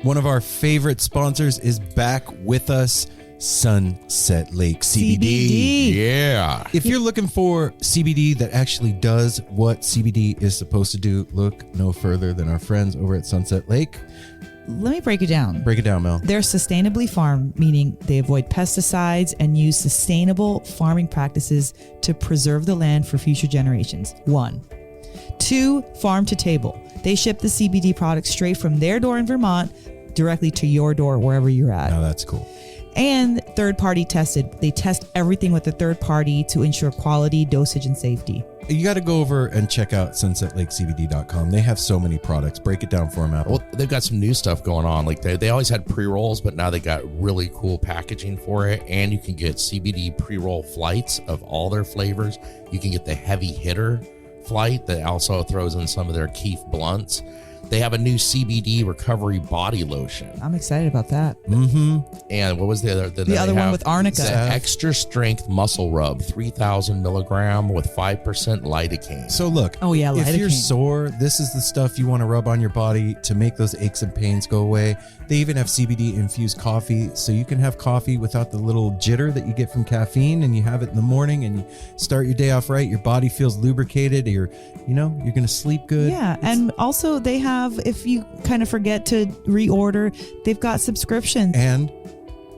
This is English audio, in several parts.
One of our favorite sponsors is back with us, Sunset Lake CBD. Yeah. If you're looking for CBD that actually does what CBD is supposed to do, look no further than our friends over at Sunset Lake. Let me break it down. Break it down, Mel. They're sustainably farmed, meaning they avoid pesticides and use sustainable farming practices to preserve the land for future generations. 1. 2, farm to table. They ship the CBD products straight from their door in Vermont directly to your door wherever you're at. Oh, that's cool. And third party tested. They test everything with a third party to ensure quality, dosage, and safety. You got to go over and check out sunsetlakecbd.com. They have so many products. Break it down for them, Apple. Well, they've got some new stuff going on. Like they always had pre-rolls, but now they got really cool packaging for it. And you can get CBD pre-roll flights of all their flavors. You can get the heavy hitter flight that also throws in some of their Keef blunts. They have a new CBD recovery body lotion. I'm excited about that. Mm-hmm. And what was the other? The other one with arnica. The extra strength muscle rub, 3,000 milligram with 5% lidocaine. So look, Oh, yeah, if you're lidocaine. sore, this is the stuff you want to rub on your body to make those aches and pains go away. They even have CBD infused coffee, so you can have coffee without the little jitter that you get from caffeine, and you have it in the morning and you start your day off right. Your body feels lubricated. You're going to sleep good. Yeah, and also they have, if you kind of forget to reorder, they've got subscriptions. And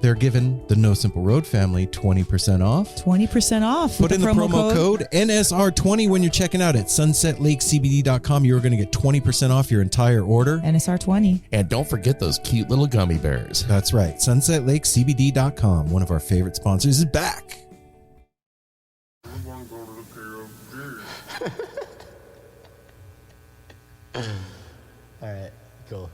they're giving the No Simple Road family 20% off. 20% off. Put with in the promo code NSR20 when you're checking out at sunsetlakecbd.com. You're going to get 20% off your entire order. NSR20. And don't forget those cute little gummy bears. That's right. sunsetlakecbd.com. One of our favorite sponsors is back. All right, cool.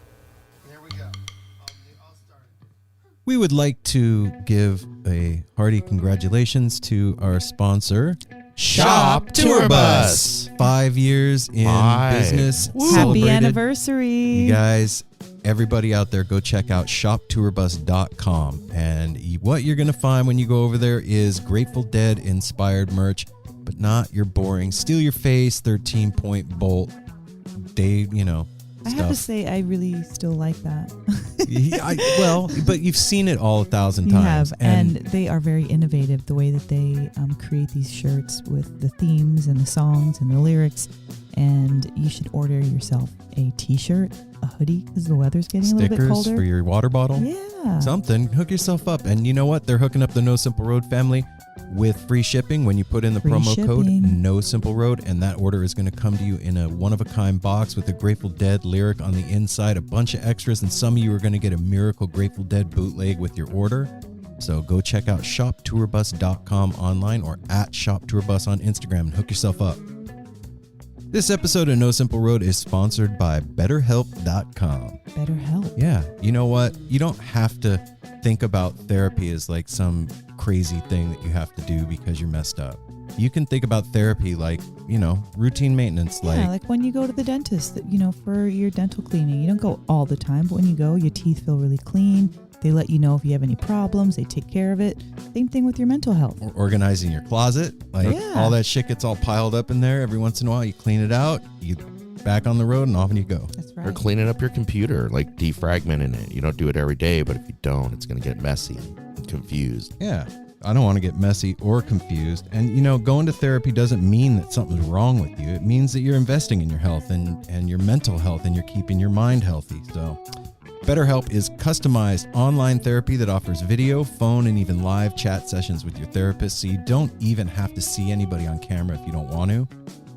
We would like to give a hearty congratulations to our sponsor, Shop Tour Bus. 5 years in business. Happy Celebrated. anniversary. You guys, everybody out there, go check out shoptourbus.com. And what you're going to find when you go over there is Grateful Dead inspired merch, but not your boring steal your face 13-point bolt. I have to say, I really still like that. But you've seen it all 1,000 You times. have, and they are very innovative the way that they create these shirts with the themes and the songs and the lyrics. And you should order yourself a t-shirt, a hoodie, because the weather's getting a little bit colder. Stickers for your water bottle. Yeah. Something. Hook yourself up. And you know what? They're hooking up the No Simple Road family with free shipping when you put in the Free promo code shipping. No Simple Road, and that order is going to come to you in a one-of-a-kind box with a Grateful Dead lyric on the inside, a bunch of extras, and some of you are going to get a Miracle Grateful Dead bootleg with your order. So go check out shoptourbus.com online or at shoptourbus on Instagram and hook yourself up. This episode of No Simple Road is sponsored by BetterHelp.com. BetterHelp. Yeah, you know what? You don't have to think about therapy as like some crazy thing that you have to do because you're messed up. You can think about therapy like, routine maintenance. Yeah, like when you go to the dentist, for your dental cleaning. You don't go all the time, but when you go, your teeth feel really clean. They let you know if you have any problems. They take care of it. Same thing with your mental health. Or organizing your closet. Like all that shit gets all piled up in there. Every once in a while, you clean it out. You back on the road and off you go. That's right. Or cleaning up your computer, like defragmenting it. You don't do it every day, but if you don't, it's going to get messy and confused. Yeah. I don't want to get messy or confused. And, going to therapy doesn't mean that something's wrong with you. It means that you're investing in your health and your mental health, and you're keeping your mind healthy. So BetterHelp is customized online therapy that offers video, phone, and even live chat sessions with your therapist, so you don't even have to see anybody on camera if you don't want to.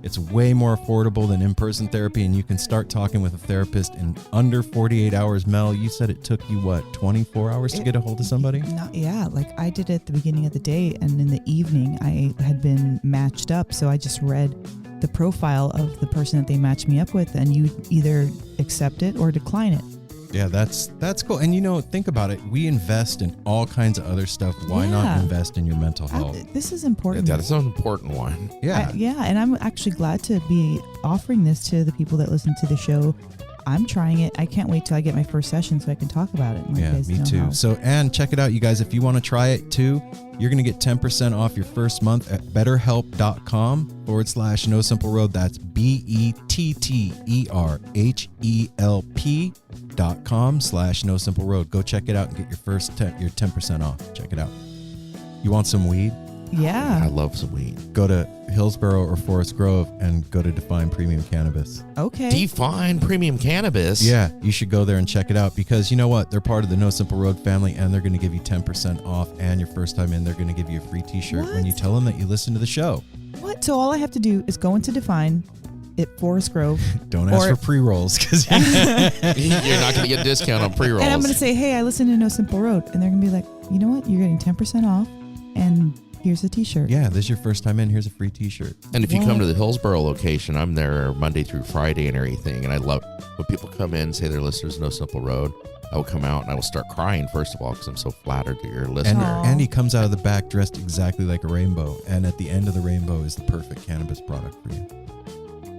It's way more affordable than in-person therapy, and you can start talking with a therapist in under 48 hours. Mel, you said it took you, 24 hours to get a hold of somebody? Like I did it at the beginning of the day, and in the evening I had been matched up, so I just read the profile of the person that they matched me up with, and you either accept it or decline it. Yeah, that's cool. And think about it. We invest in all kinds of other stuff. Why not invest in your mental health? This is important. Yeah, that's an important one. Yeah. And I'm actually glad to be offering this to the people that listen to the show. I'm trying it. I can't wait till I get my first session so I can talk about it. And let you guys me know too. how. So, and check it out, you guys. If you want to try it too, you're going to get 10% off your first month at betterhelp.com/No Simple Road. That's BETTERHELP.com/No Simple Road. Go check it out and get your your 10% off. Check it out. You want some weed? Yeah. I love some weed. Go to Hillsborough or Forest Grove and go to Define Premium Cannabis. Okay. Define Premium Cannabis. Yeah, you should go there and check it out because you know what? They're part of the No Simple Road family and they're going to give you 10% off. And your first time in, they're going to give you a free t-shirt when you tell them that you listen to the show. What? So all I have to do is go into Define at Forest Grove. Don't ask for pre-rolls because You're not going to get a discount on pre-rolls. And I'm going to say, hey, I listen to No Simple Road. And they're going to be like, you know what? You're getting 10% off. And here's a t-shirt. yeah, this is your first time in. Here's a free t-shirt. And if you come to the Hillsborough location, I'm there Monday through Friday and everything. And I love when people come in and say they're listeners to No Simple Road. I will come out and I will start crying, first of all, because I'm so flattered that you're a listener. And he comes out of the back dressed exactly like a rainbow. And at the end of the rainbow is the perfect cannabis product for you.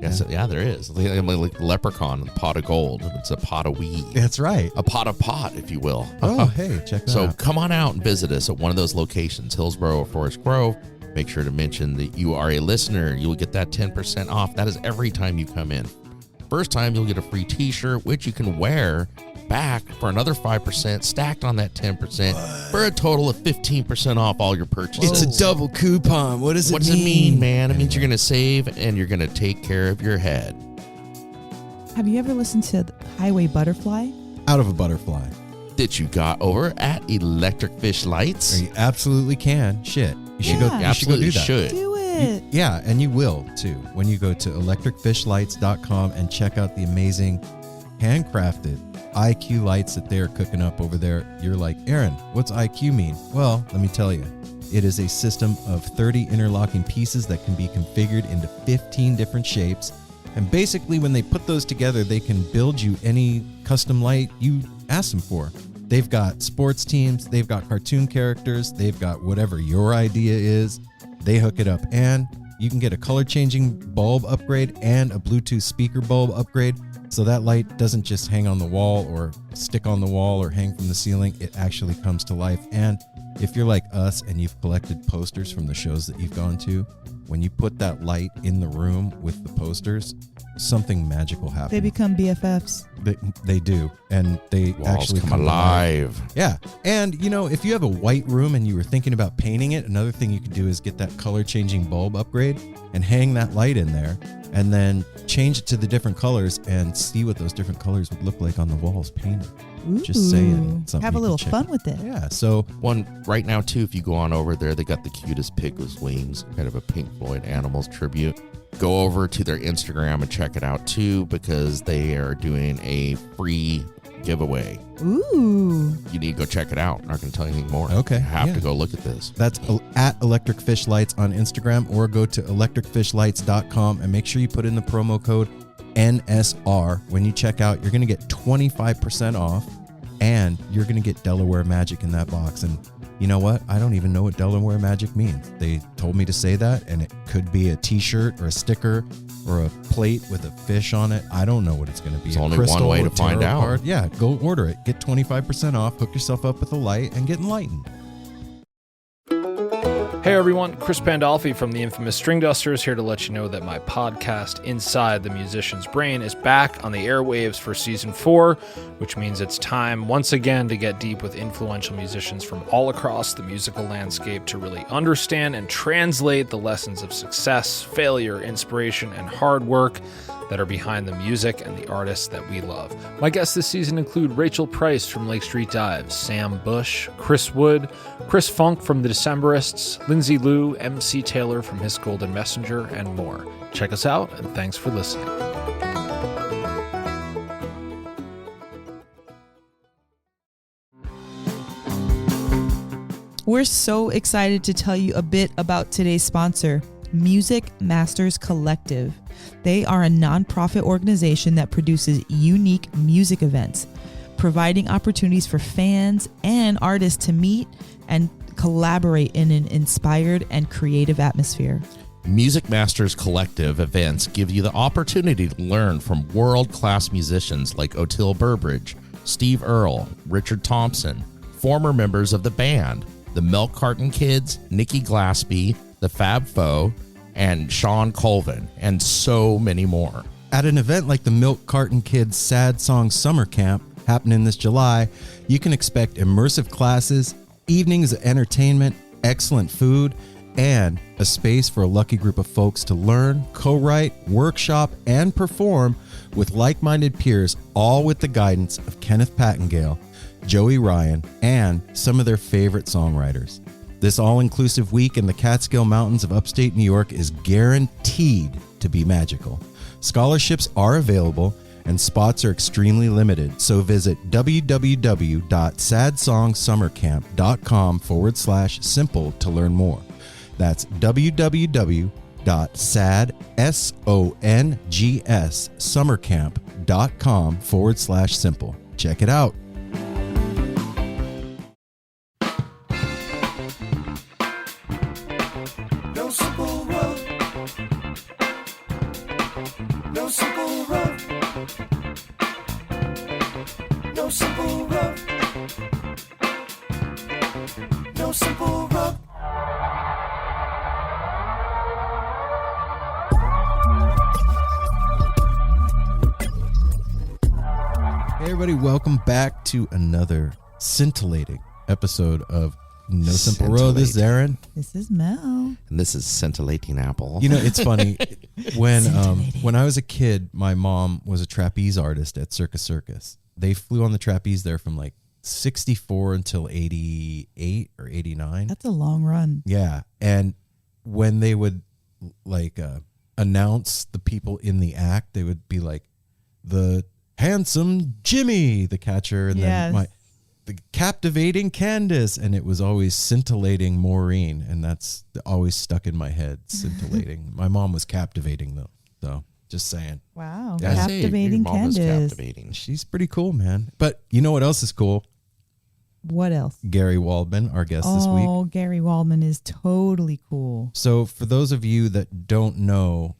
Yes, yeah, there is. Like leprechaun, a pot of gold. It's a pot of weed. That's right. A pot of pot, if you will. Oh, hey, check that So out. come on out and visit us at one of those locations, Hillsborough or Forest Grove. Make sure to mention that you are a listener. You will get that 10% off. That is every time you come in. First time, you'll get a free t-shirt, which you can wear back for another 5% stacked on that 10% for a total of 15% off all your purchases. It's a double coupon. What does it mean? What does it mean, man? It means you're going to save and you're going to take care of your head. Have you ever listened to Highway Butterfly? Out of a butterfly. That you got over at Electric Fish Lights. You absolutely can. Shit. You should go. Yeah. You should go do Absolutely that. should. Do it. Yeah, and you will too when you go to electricfishlights.com and check out the amazing handcrafted IQ lights that they're cooking up over there. You're like, Aaron, what's IQ mean? Well, let me tell you. It is a system of 30 interlocking pieces that can be configured into 15 different shapes. And basically, when they put those together, they can build you any custom light you ask them for. They've got sports teams, they've got cartoon characters, they've got whatever your idea is. They hook it up, and you can get a color changing bulb upgrade and a Bluetooth speaker bulb upgrade. So that light doesn't just hang on the wall or stick on the wall or hang from the ceiling. It actually comes to life. And if you're like us and you've collected posters from the shows that you've gone to, when you put that light in the room with the posters, something magical happens. They become BFFs. They do. And they Walls actually come alive. Yeah. And, you know, if you have a white room and you were thinking about painting it, another thing you could do is get that color changing bulb upgrade and hang that light in there and then change it to the different colors and see what those different colors would look like on the walls painted. Just saying. Ooh. Have a little fun with it. Yeah. So One right now, too, if you go on over there, they got the cutest pig with wings, kind of a Pink Floyd Animals tribute. Go over to their Instagram and check it out, too, because they are doing a free giveaway. Ooh. You need to go check it out. I'm not going to tell you anything more. Okay, You have yeah. to go look at this. that's at Electric Fish Lights on Instagram, or go to electricfishlights.com and make sure you put in the promo code NSR. When you check out, you're going to get 25% off and you're going to get Delaware Magic in that box. And you know what? I don't even know what Delaware Magic means. They told me to say that, and it could be a t-shirt or a sticker or a plate with a fish on it. I don't know what it's going to be. There's A only crystal, one way a to find tarot out. card. Yeah, go order it. Get 25% off. Hook yourself up with a light and get enlightened. Hey everyone, Chris Pandolfi from the infamous String Dusters here to let you know that my podcast, Inside the Musician's Brain, is back on the airwaves for Season 4, which means it's time once again to get deep with influential musicians from all across the musical landscape to really understand and translate the lessons of success, failure, inspiration, and hard work that are behind the music and the artists that we love. My guests this season include Rachel Price from Lake Street Dives, Sam Bush, Chris Wood, Chris Funk from The Decemberists, Lindsay Liu, MC Taylor from His Golden Messenger, and more. Check us out, and thanks for listening. We're so excited to tell you a bit about today's sponsor, Music Masters Collective. They are a nonprofit organization that produces unique music events, providing opportunities for fans and artists to meet and collaborate in an inspired and creative atmosphere. Music Masters Collective events give you the opportunity to learn from world-class musicians like Otil Burbridge, Steve Earle, Richard Thompson, former members of the band, the Milk Carton Kids, Nikki Glaspie, the Fab Four, and Sean Colvin, and so many more. At an event like the Milk Carton Kids Sad Song Summer Camp happening this July, you can expect immersive classes, evenings of entertainment, excellent food, and a space for a lucky group of folks to learn, co-write, workshop, and perform with like-minded peers, all with the guidance of Kenneth Pattengale, Joey Ryan, and some of their favorite songwriters. This all-inclusive week in the Catskill Mountains of upstate New York is guaranteed to be magical. Scholarships are available and spots are extremely limited, so visit www.sadsongssummercamp.com/simple to learn more. That's www.sadsongssummercamp.com/simple. Check it out. No simple road. No simple road. No simple road. No simple road. Hey everybody, welcome back to another scintillating episode of No Simple Road. This is Aaron. This is Mel. And this is Scintillating Apple. You know, it's funny. When I was a kid, my mom was a trapeze artist at Circus. They flew on the trapeze there from like 64 until 88 or 89. That's a long run. Yeah. And when they would like announce the people in the act, they would be like the handsome Jimmy, the catcher, and Yes. then the captivating Candace, and it was always scintillating Maureen, and that's always stuck in my head. Scintillating. My mom was captivating though, so just saying. Wow. Yeah, I say, your Captivating mom was Candace. captivating. She's pretty cool, man. But you know what else is cool? What else? Gary Waldman, our guest this week. Oh, Gary Waldman is totally cool. So for those of you that don't know,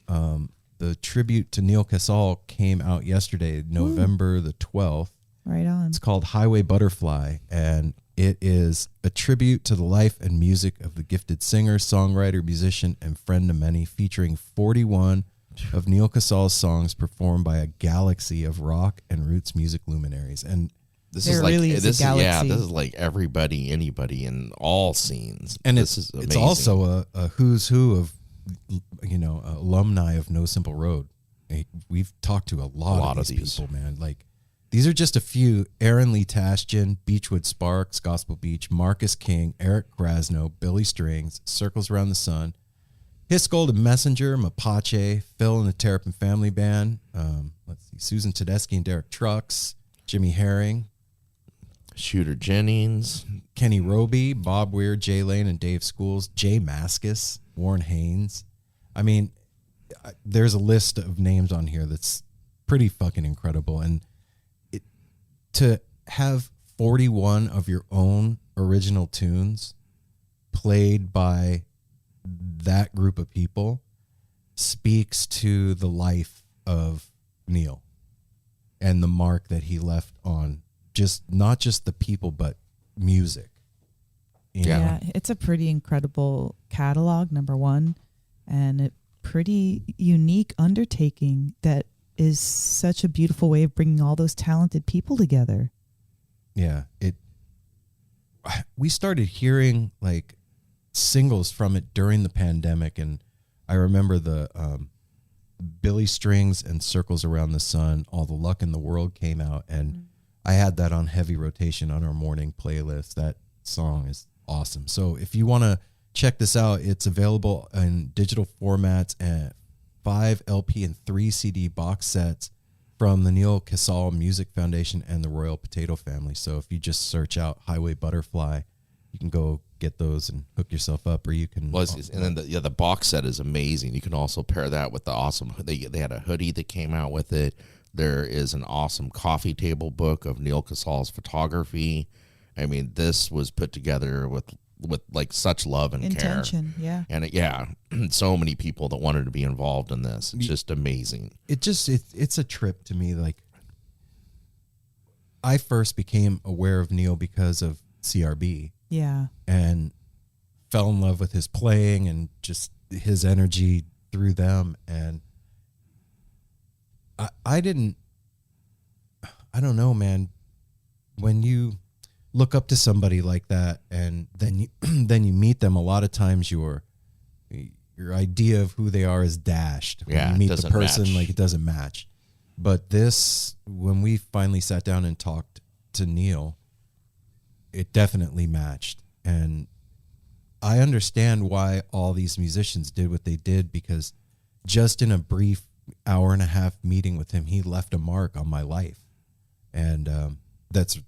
the tribute to Neal Casal came out yesterday, November the 12th. Right on. It's called Highway Butterfly, and it is a tribute to the life and music of the gifted singer, songwriter, musician, and friend of many, featuring 41 of Neal Casal's songs performed by a galaxy of rock and roots music luminaries. And This There is like really is a this is galaxy. this is like everybody, anybody in all scenes. and this it's is amazing. it's also a who's who of alumni of No Simple Road. We've talked to a lot of these people, man. Like these are just a few: Aaron Lee Tasjan, Beachwood Sparks, Gospel Beach, Marcus King, Erik Krasno, Billy Strings, Circles Around the Sun, Hiscold and Messenger, Mapache, Phil and the Terrapin Family Band. Let's see, Susan Tedeschi and Derek Trucks, Jimmy Herring, Shooter Jennings, Kenny Roby, Bob Weir, Jay Lane and Dave Schools, Jay Mascis, Warren Haynes. I mean, there's a list of names on here that's pretty fucking incredible. And to have 41 of your own original tunes played by that group of people speaks to the life of Neal and the mark that he left on not just the people, but music. You know? Yeah, it's a pretty incredible catalog, number one, and a pretty unique undertaking that is such a beautiful way of bringing all those talented people together. Yeah, we started hearing like singles from it during the pandemic, and I remember the Billy Strings and Circles Around the Sun, All the Luck in the World came out, and I had that on heavy rotation on our morning playlist. That song is awesome. So if you want to check this out, it's available in digital formats and 5 LP and 3 CD box sets from the Neal Casal Music Foundation and the Royal Potato Family. So if you just search out Highway Butterfly, you can go get those and hook yourself up, or you can. and then the box set is amazing. You can also pair that with the awesome. They had a hoodie that came out with it. There is an awesome coffee table book of Neal Casal's photography. I mean, this was put together with with like such love and Intention, care. yeah. And so many people that wanted to be involved in this. It's just amazing. It's a trip to me. Like, I first became aware of Neal because of CRB. Yeah. And fell in love with his playing and just his energy through them. And I don't know, man. When you look up to somebody like that and then you then you meet them, a lot of times your idea of who they are is dashed. When you meet the person, match. like, it doesn't match. But this, when we finally sat down and talked to Neal, it definitely matched. And I understand why all these musicians did what they did, because just in a brief hour and a half meeting with him, he left a mark on my life. And that's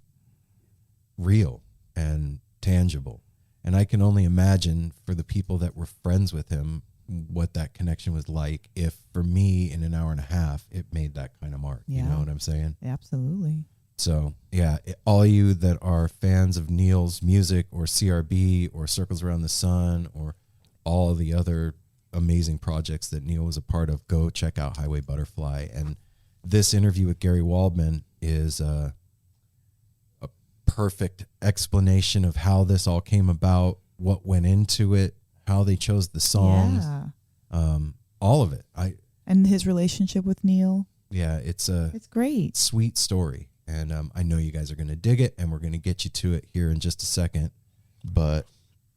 real and tangible. And I can only imagine for the people that were friends with him what that connection was like if, for me, in an hour and a half, it made that kind of mark. Yeah. You know what I'm saying? Absolutely. So, yeah, all you that are fans of Neal's music or CRB or Circles Around the Sun or all the other amazing projects that Neal was a part of, go check out Highway Butterfly. And this interview with Gary Waldman is a perfect explanation of how this all came about, what went into it, how they chose the songs, all of it. And his relationship with Neal. Yeah, it's great. Sweet story. And I know you guys are going to dig it, and we're going to get you to it here in just a second. But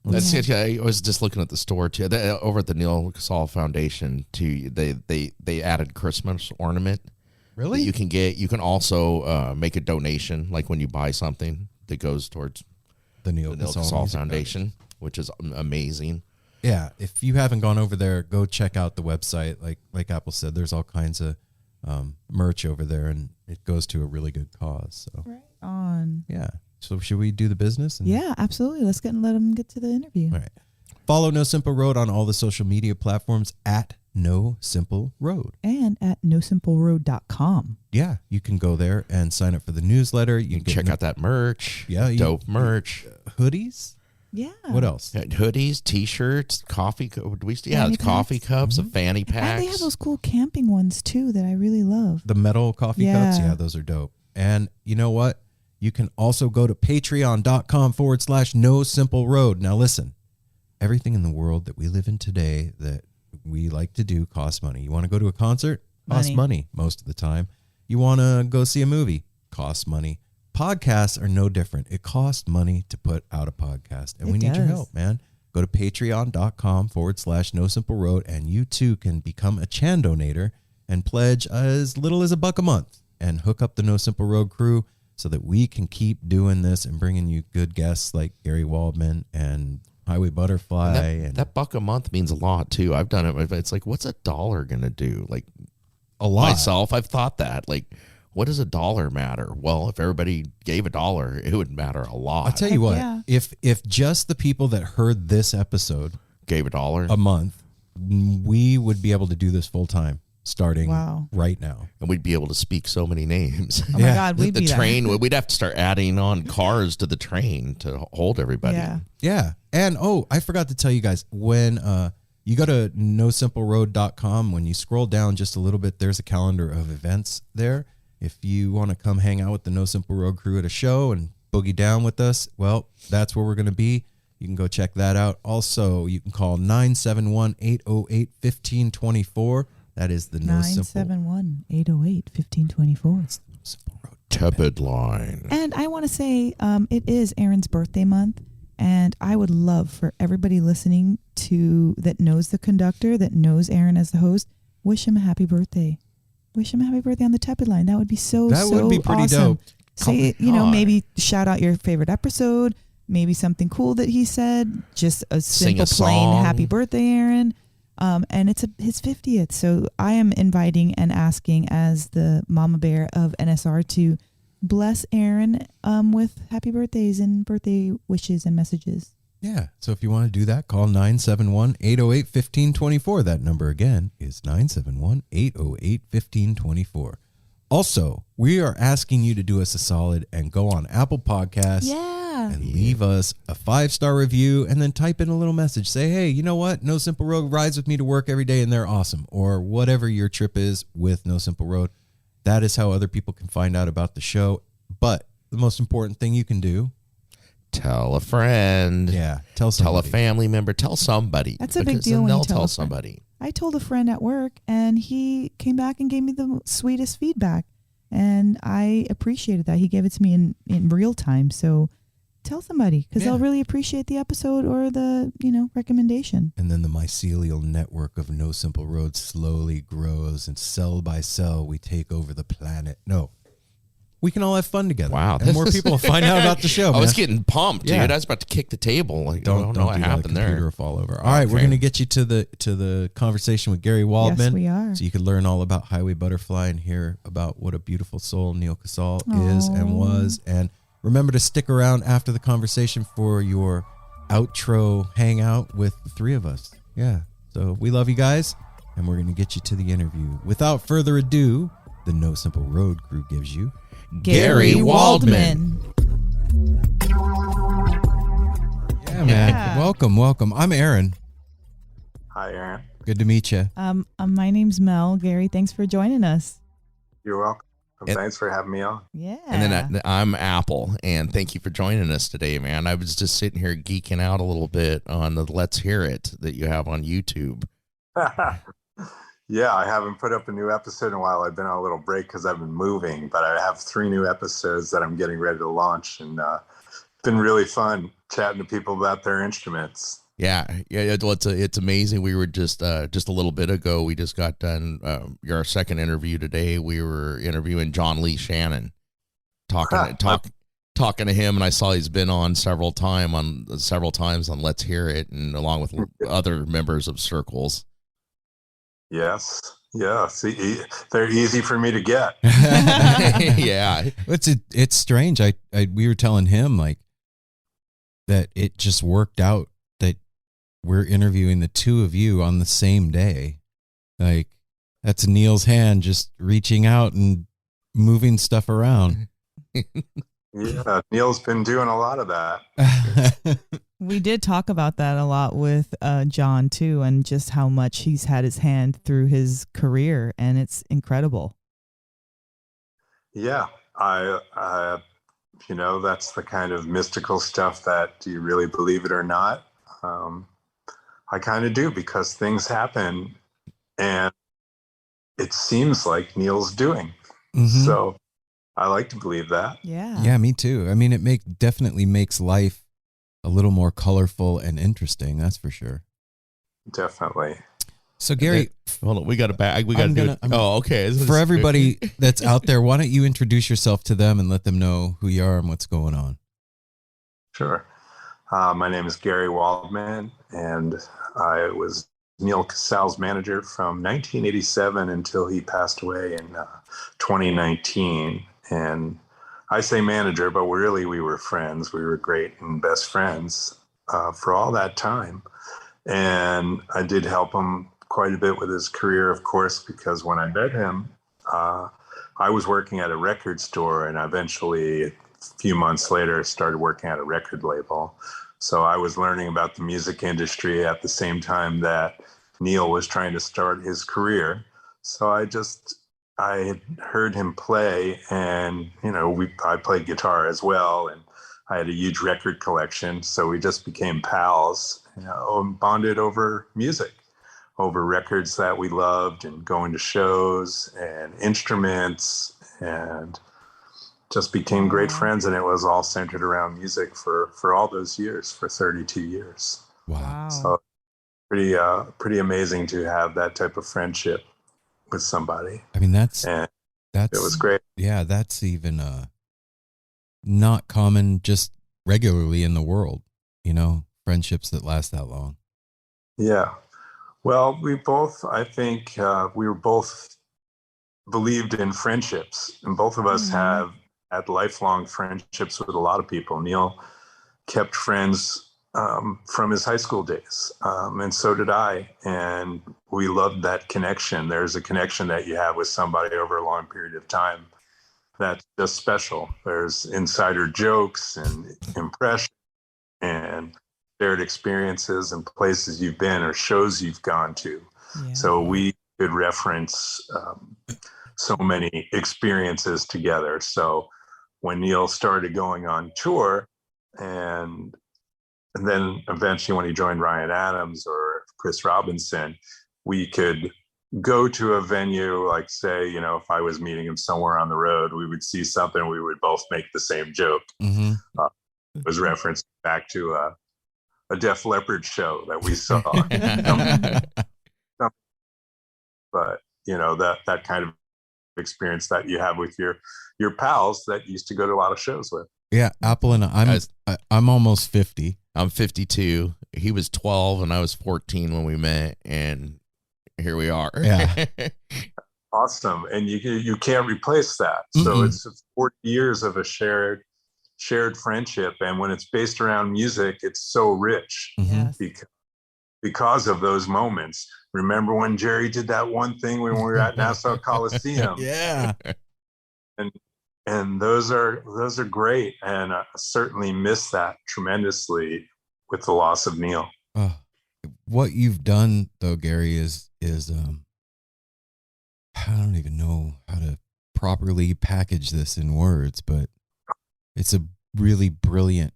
that's it. Yeah, I was just looking at the store too. Over at the Neal Casal Foundation too. They added Christmas ornament. Really? You can get. You can also make a donation, like when you buy something that goes towards the Neal Casal Foundation, which is amazing. Yeah, if you haven't gone over there, go check out the website. Like Apple said, there's all kinds of merch over there, and it goes to a really good cause. So Right on. yeah. So should we do the business? Yeah, absolutely. Let's let him get to the interview. All right. Follow No Simple Road on all the social media platforms at No Simple Road. And at nosimpleroad.com. Yeah, you can go there and sign up for the newsletter. You can Check out that merch. Yeah, dope merch. Hoodies. Yeah. What else? Hoodies, T-shirts, coffee. Fanny coffee packs. cups, and fanny packs. And they have those cool camping ones too that I really love. The metal coffee Yeah. cups. Yeah, those are dope. And you know what? You can also go to patreon.com/No Simple Road. Now listen, everything in the world that we live in today that we like to do costs money. You want to go to a concert? Costs money most of the time. You want to go see a movie? Costs money. Podcasts are no different. It costs money to put out a podcast, and we need your help, man. Go to patreon.com/No Simple Road, and you too can become a Chan donator and pledge as little as $1 a month and hook up the No Simple Road crew so that we can keep doing this and bringing you good guests like Gary Waldman and Highway Butterfly. And that $1 a month means a lot too. I've done it. It's like, what's $1 gonna do? Like, a lot. Myself, I've thought that. Like, what does $1 matter? Well, if everybody gave $1, it would matter a lot. I'll tell you what. Yeah. If just the people that heard this episode Gave $1 a month, we would be able to do this full time starting right now. and we'd be able to speak so many names. Oh my God, we'd the be there. train, we'd have to start adding on cars to the train to hold everybody. Yeah. Yeah. And I forgot to tell you guys, when you go to nosimpleroad.com, when you scroll down just a little bit, there's a calendar of events there. If you want to come hang out with the No Simple Road crew at a show and boogie down with us, well, that's where we're going to be. You can go check that out. Also, you can call 971-808-1524. That is the No Simple 971-808-1524. Simple Road. Tepid line. And I want to say it is Aaron's birthday month, and I would love for everybody listening that knows the conductor, that knows Aaron as the host, wish him a happy birthday. Wish him a happy birthday on the Tepid line. That would be so would be pretty awesome. dope. Say, maybe shout out your favorite episode, maybe something cool that he said, just a simple plain happy birthday, Aaron. And it's his 50th. So I am inviting and asking as the mama bear of NSR to bless Aaron with happy birthdays and birthday wishes and messages. Yeah. So if you want to do that, call 971-808-1524. That number again is 971-808-1524. Also, we are asking you to do us a solid and go on Apple Podcasts. Yeah. and leave us a 5-star review and then type in a little message. Say, hey, you know what? No Simple Road rides with me to work every day and they're awesome. Or whatever your trip is with No Simple Road. That is how other people can find out about the show. But the most important thing you can do, tell a friend. Yeah, tell somebody. Tell a family member. Tell somebody. That's a big because deal then when you they'll tell tell a friend. somebody. I told a friend at work, and he came back and gave me the sweetest feedback, and I appreciated that. He gave it to me in real time. So tell somebody, because they'll really appreciate the episode or the recommendation. And then the mycelial network of No Simple Road slowly grows, and cell by cell we take over the planet. No. We can all have fun together. Wow. And more people will find out about the show. I was getting pumped, dude. Yeah. I was about to kick the table. Like, Don't know what do that. happened The computer there. will fall over. All right, we're going to get you to the conversation with Gary Waldman. Yes, we are. So you can learn all about Highway Butterfly and hear about what a beautiful soul Neal Casal is and was. And remember to stick around after the conversation for your outro hangout with the three of us. Yeah. So we love you guys, and we're going to get you to the interview. Without further ado, the No Simple Road crew gives you Gary Waldman. Yeah, man. Welcome. I'm Aaron. Hi, Aaron. Good to meet you. My name's Mel. Gary, thanks for joining us. You're welcome. Thanks for having me on. Yeah. And then I'm Apple, and thank you for joining us today, man. I was just sitting here geeking out a little bit on the Let's Hear It that you have on YouTube. Yeah, I haven't put up a new episode in a while. I've been on a little break because I've been moving, but I have 3 new episodes that I'm getting ready to launch, and it's been really fun chatting to people about their instruments. Yeah. It's amazing. We were just a little bit ago. We just got done. Our second interview today. We were interviewing John Lee Shannon, talking to him, and I saw he's been on several times on Let's Hear It, and along with other members of Circles. Yes. Yeah. See, they're easy for me to get. Yeah. It's strange. We were telling him like that it just worked out that we're interviewing the two of you on the same day. Like that's Neal's hand just reaching out and moving stuff around. Yeah, Neal's been doing a lot of that. We did talk about that a lot with John too, and just how much he's had his hand through his career, and it's incredible. Yeah, I that's the kind of mystical stuff that, do you really believe it or not? I kind of do, because things happen, and it seems like Neal's doing. Mm-hmm. So I like to believe that. Yeah. Yeah, me too. I mean, it definitely makes life a little more colorful and interesting. That's for sure. Definitely. So Gary, hold on, we got a bag. We got to do it. Oh, okay. For everybody that's out there, why don't you introduce yourself to them and let them know who you are and what's going on? Sure. My name is Gary Waldman, and I was Neal Casal's manager from 1987 until he passed away in 2019. And I say manager, but we were friends. We were great and best friends for all that time. And I did help him quite a bit with his career, of course, because when I met him, I was working at a record store, and eventually, a few months later, started working at a record label. So I was learning about the music industry at the same time that Neal was trying to start his career. So I had heard him play, and I played guitar as well, and I had a huge record collection. So we just became pals, and bonded over music, over records that we loved, and going to shows and instruments, and just became great friends. And it was all centered around music for all those years, for 32 years. Wow. So pretty amazing to have that type of friendship with somebody. I mean, that's it was great. Yeah, that's even not common just regularly in the world, friendships that last that long. Yeah. Well, I think we were both believed in friendships, and both of us have had lifelong friendships with a lot of people. Neal kept friends from his high school days, and so did I, and we loved that connection. There's a connection that you have with somebody over a long period of time that's just special. There's insider jokes and impressions and shared experiences and places you've been or shows you've gone to. Yeah. So we could reference so many experiences together. So when Neal started going on tour, and then eventually when he joined Ryan Adams or Chris Robinson, we could go to a venue, like say, you know, if I was meeting him somewhere on the road, we would see something, we would both make the same joke. Mm-hmm. It was referenced back to a Def Leppard show that we saw. But you know, that kind of experience that you have with your pals that you used to go to a lot of shows with. Yeah, Apple and I'm almost 50. I'm 52. He was 12 and I was 14 when we met, and here we are. Yeah. Awesome. And you can't replace that. So Mm-mm. it's 40 years of a shared friendship, and when it's based around music, it's so rich. Yes. Because of those moments. Remember when Jerry did that one thing when we were at Nassau Coliseum? Yeah. And those are great, and I certainly miss that tremendously with the loss of Neal. What you've done though, Gary, is I don't even know how to properly package this in words, but it's a really brilliant,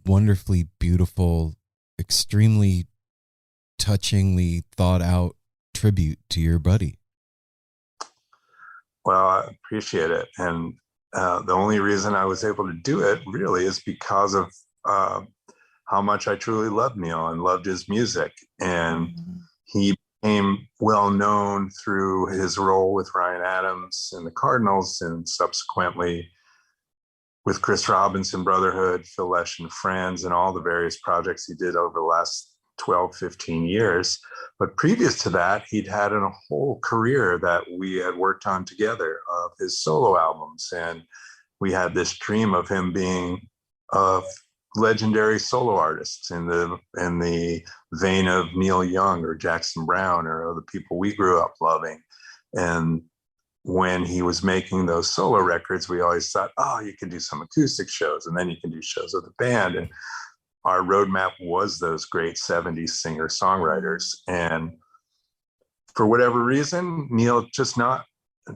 wonderfully beautiful, extremely touchingly thought out tribute to your buddy. Well, I appreciate it. And the only reason I was able to do it really is because of how much I truly loved Neal and loved his music. And he became well known through his role with Ryan Adams and the Cardinals, and subsequently with Chris Robinson Brotherhood, Phil Lesh and Friends, and all the various projects he did over the last 12, 15 years. But previous to that, he'd had a whole career that we had worked on together of his solo albums. And we had this dream of him being a legendary solo artist in the vein of Neil Young or Jackson Browne or other people we grew up loving. And when he was making those solo records, we always thought, oh, you can do some acoustic shows, and then you can do shows with the band. And our roadmap was those great 70s singer-songwriters. And for whatever reason, Neal just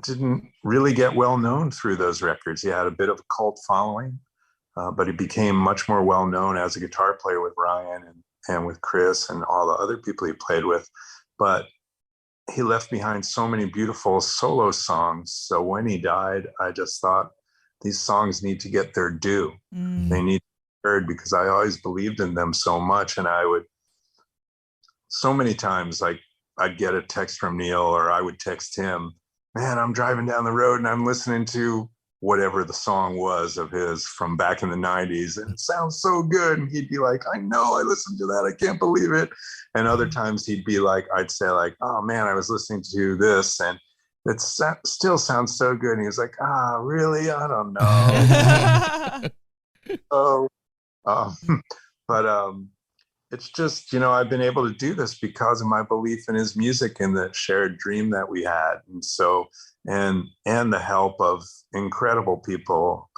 didn't really get well known through those records. He had a bit of a cult following, but he became much more well known as a guitar player with Ryan and with Chris and all the other people he played with. But he left behind so many beautiful solo songs. So when he died, I just thought these songs need to get their due. They need heard, because I always believed in them so much. And I would, so many times, like I'd get a text from Neal, or I would text him, man, I'm driving down the road and I'm listening to whatever the song was of his from back in the 90s, and it sounds so good. And he'd be like, I know, I listened to that, I can't believe it. And other times he'd be like, I'd say like, oh man, I was listening to this and it still sounds so good. And he was like, really? I don't know. But it's just, I've been able to do this because of my belief in his music and the shared dream that we had. And so, and the help of incredible people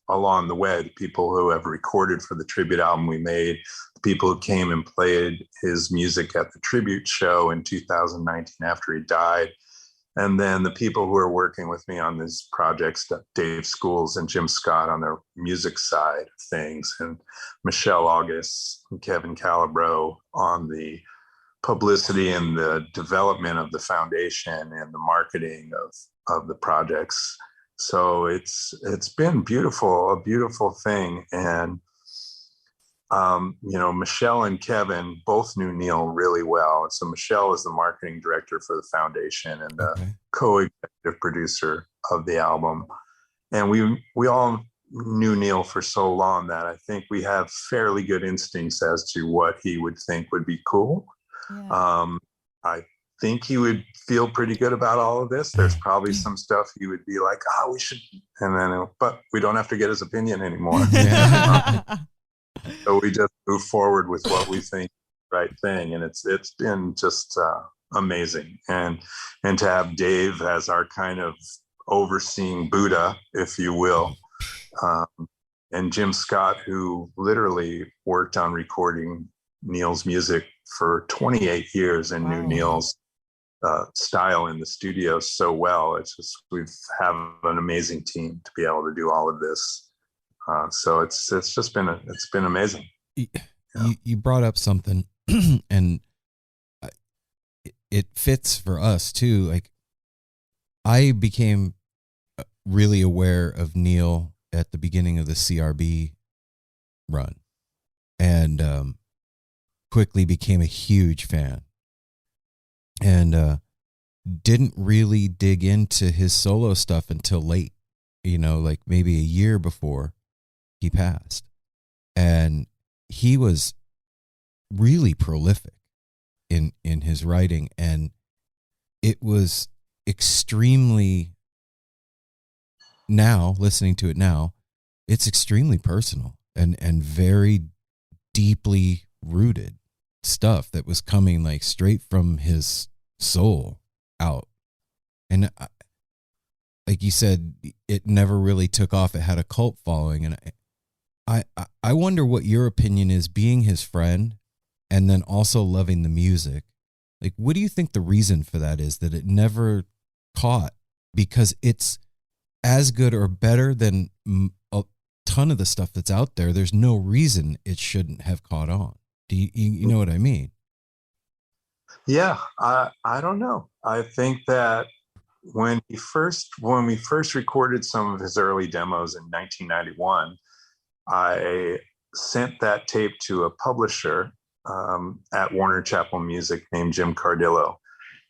along the way, the people who have recorded for the tribute album we made, the people who came and played his music at the tribute show in 2019 after he died. And then the people who are working with me on these projects, Dave Schools and Jim Scott on the music side of things, and Michelle August and Kevin Calabro on the publicity and the development of the foundation and the marketing of the projects. So it's been beautiful, a beautiful thing. And Michelle and Kevin both knew Neal really well. And so Michelle is the marketing director for the foundation and the co-executive producer of the album. And we all knew Neal for so long that I think we have fairly good instincts as to what he would think would be cool. Yeah. I think he would feel pretty good about all of this. There's probably some stuff he would be like, we should, and then, but we don't have to get his opinion anymore. So we just move forward with what we think is the right thing. And it's been just amazing. And to have Dave as our kind of overseeing Buddha, if you will. And Jim Scott, who literally worked on recording Neal's music for 28 years and knew Neal's style in the studio so well. It's just, we have an amazing team to be able to do all of this. So it's just been it's been amazing. You brought up something, and it fits for us too. Like, I became really aware of Neal at the beginning of the CRB run, and quickly became a huge fan, and didn't really dig into his solo stuff until late, like maybe a year before he passed. And he was really prolific in his writing, and it was extremely, now listening to it now, it's extremely personal and very deeply rooted stuff that was coming like straight from his soul out. And like you said, it never really took off. It had a cult following, and I wonder what your opinion is, being his friend and then also loving the music. Like, what do you think the reason for that is, that it never caught? Because it's as good or better than a ton of the stuff that's out there. There's no reason it shouldn't have caught on. Do you know what I mean? Yeah, I don't know. I think that when we first recorded some of his early demos in 1991, I sent that tape to a publisher at Warner Chappell Music named Jim Cardillo.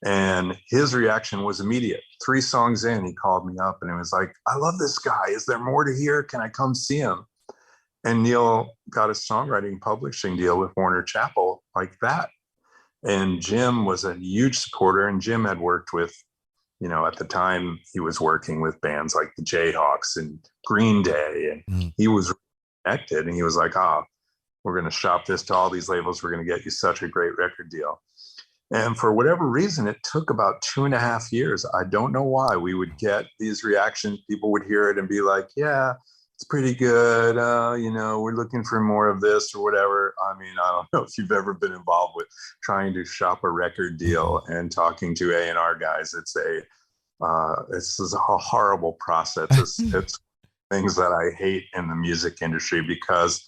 And his reaction was immediate. 3 songs in, he called me up and it was like, I love this guy. Is there more to hear? Can I come see him? And Neal got a songwriting publishing deal with Warner Chappell like that. And Jim was a huge supporter. And Jim had worked with, at the time he was working with bands like the Jayhawks and Green Day. And he was connected, and he was like, we're going to shop this to all these labels. We're going to get you such a great record deal. And for whatever reason, it took about 2.5 years. I don't know why. We would get these reactions. People would hear it and be like, yeah, it's pretty good. We're looking for more of this or whatever. I mean, I don't know if you've ever been involved with trying to shop a record deal and talking to A&R guys. It's a horrible process. It's things that I hate in the music industry, because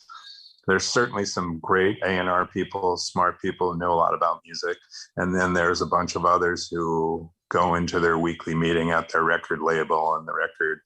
there's certainly some great A&R people, smart people who know a lot about music. And then there's a bunch of others who go into their weekly meeting at their record label, and the record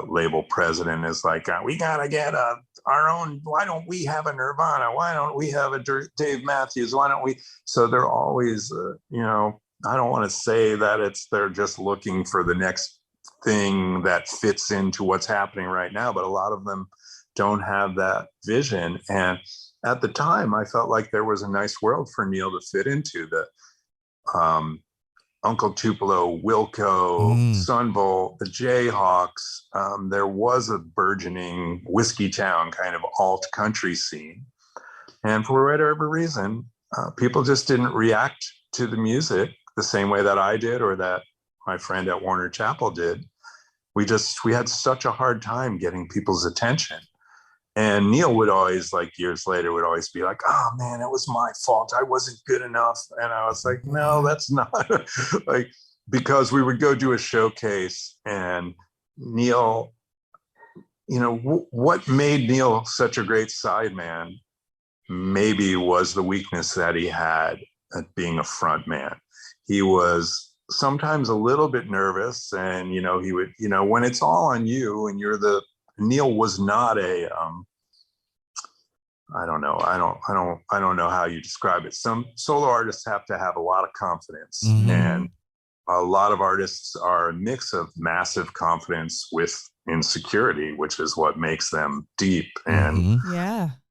label president is like, we got to get our own. Why don't we have a Nirvana? Why don't we have a Dave Matthews? Why don't we? So they're always, I don't want to say that they're just looking for the next thing that fits into what's happening right now, but a lot of them don't have that vision. And at the time, I felt like there was a nice world for Neal to fit into. The Uncle Tupelo, Wilco, Sunvolt, the Jayhawks. There was a burgeoning Whiskey Town kind of alt country scene. And for whatever reason, people just didn't react to the music the same way that I did, or that my friend at Warner Chappell did. We had such a hard time getting people's attention. And Neal would always, like years later, would always be like, oh man, it was my fault. I wasn't good enough. And I was like, no, that's not like, because we would go do a showcase, and Neal, what made Neal such a great sideman maybe was the weakness that he had at being a front man. He was sometimes a little bit nervous, and, he would, when it's all on you and Neal was not a, I don't know how you describe it. Some solo artists have to have a lot of confidence, and a lot of artists are a mix of massive confidence with insecurity, which is what makes them deep. And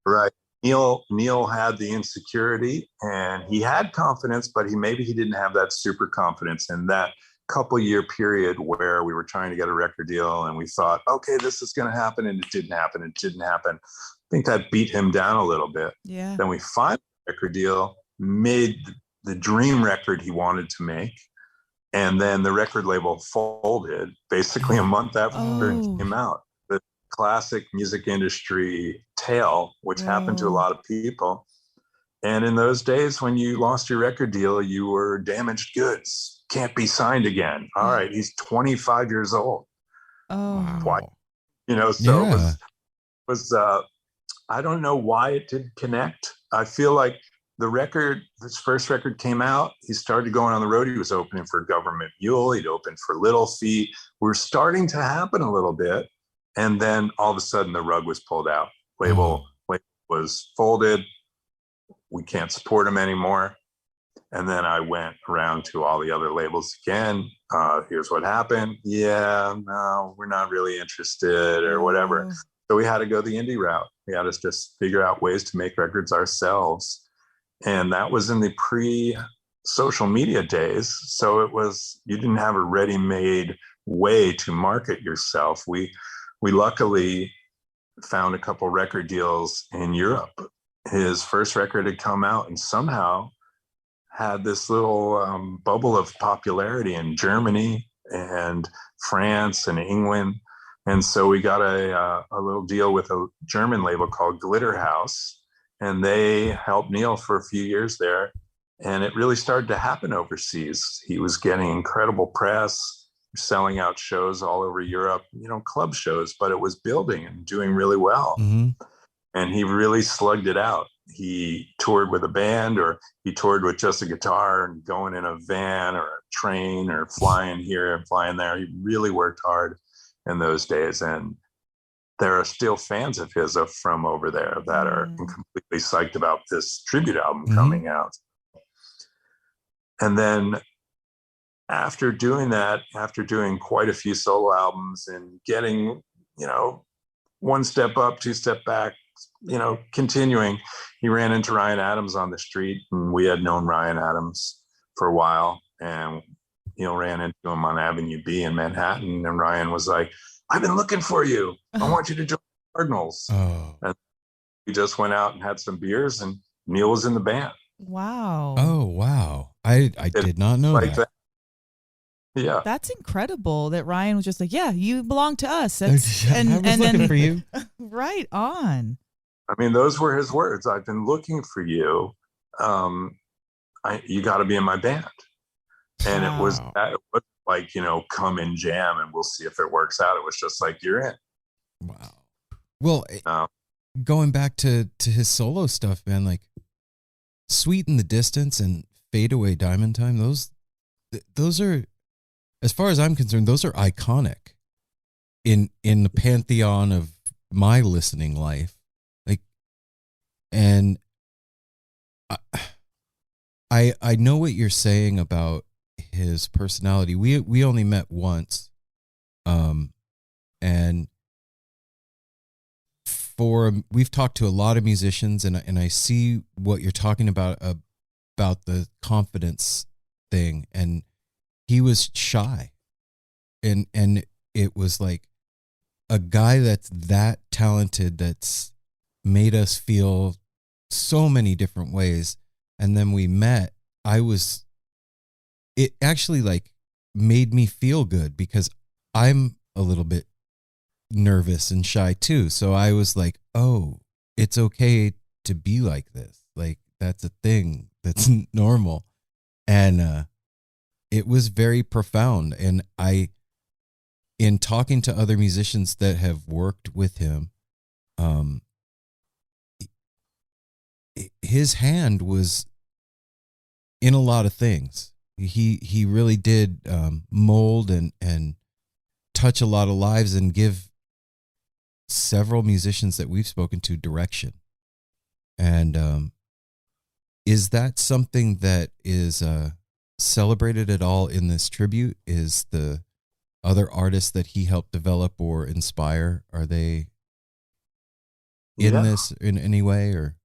right. Neal had the insecurity, and he had confidence, but he didn't have that super confidence. And that couple-year period where we were trying to get a record deal, and we thought, okay, this is going to happen, and it didn't happen. I think that beat him down a little bit. Yeah. Then we finally got a record deal, made the dream record he wanted to make, And then the record label folded basically a month after it came out. The classic music industry tale, which happened to a lot of people. And in those days, when you lost your record deal, you were damaged goods, can't be signed again. All right, he's 25 years old. Why? You know, so it was I don't know why it didn't connect. I feel like his first record came out, he started going on the road. He was opening for Government Mule. He'd opened for Little Feat. We're starting to happen a little bit. And then all of a sudden the rug was pulled out. Label was folded. We can't support him anymore. And then I went around to all the other labels again. Here's what happened. Yeah, no, we're not really interested or whatever. So we had to go the indie route. We had to just figure out ways to make records ourselves. And that was in the pre-social media days. So you didn't have a ready-made way to market yourself. We luckily found a couple record deals in Europe. His first record had come out and somehow had this little bubble of popularity in Germany and France and England. And so we got a little deal with a German label called Glitter House. And they helped Neal for a few years there. And it really started to happen overseas. He was getting incredible press, selling out shows all over Europe, club shows, but it was building and doing really well. Mm-hmm. And he really slugged it out. He toured with a band, or he toured with just a guitar and going in a van or a train or flying here and flying there. He really worked hard in those days. And there are still fans of his from over there that are completely psyched about this tribute album coming out. And then after doing that, after doing quite a few solo albums and getting, one step up, two step back, continuing, he ran into Ryan Adams on the street, and we had known Ryan Adams for a while, and ran into him on Avenue B in Manhattan, and Ryan was like, I've been looking for you. I want you to join the Cardinals. And we just went out and had some beers, and Neal was in the band. Wow. Oh, wow. I did not know that. Yeah. That's incredible that Ryan was just like, yeah, you belong to us. That's, I was looking for you. Right on. I mean, those were his words. I've been looking for you. You got to be in my band. And it was like, come and jam and we'll see if it works out. It was just like, you're in. Wow. Well, going back to his solo stuff, man, like Sweet in the Distance and Fade Away Diamond Time, those are, as far as I'm concerned, those are iconic in the pantheon of my listening life. Like, and I know what you're saying about his personality. We only met once, and we've talked to a lot of musicians, and I see what you're talking about the confidence thing, and he was shy, and it was like a guy that's that talented, that's made us feel so many different ways. And then we met. It actually like made me feel good, because I'm a little bit nervous and shy too. So I was like, oh, it's okay to be like this. Like, that's a thing that's normal. And it was very profound. And in talking to other musicians that have worked with him, his hand was in a lot of things. He really did mold and touch a lot of lives and give several musicians that we've spoken to direction. And is that something that is celebrated at all in this tribute? Is the other artists that he helped develop or inspire, are they in this in any way? Or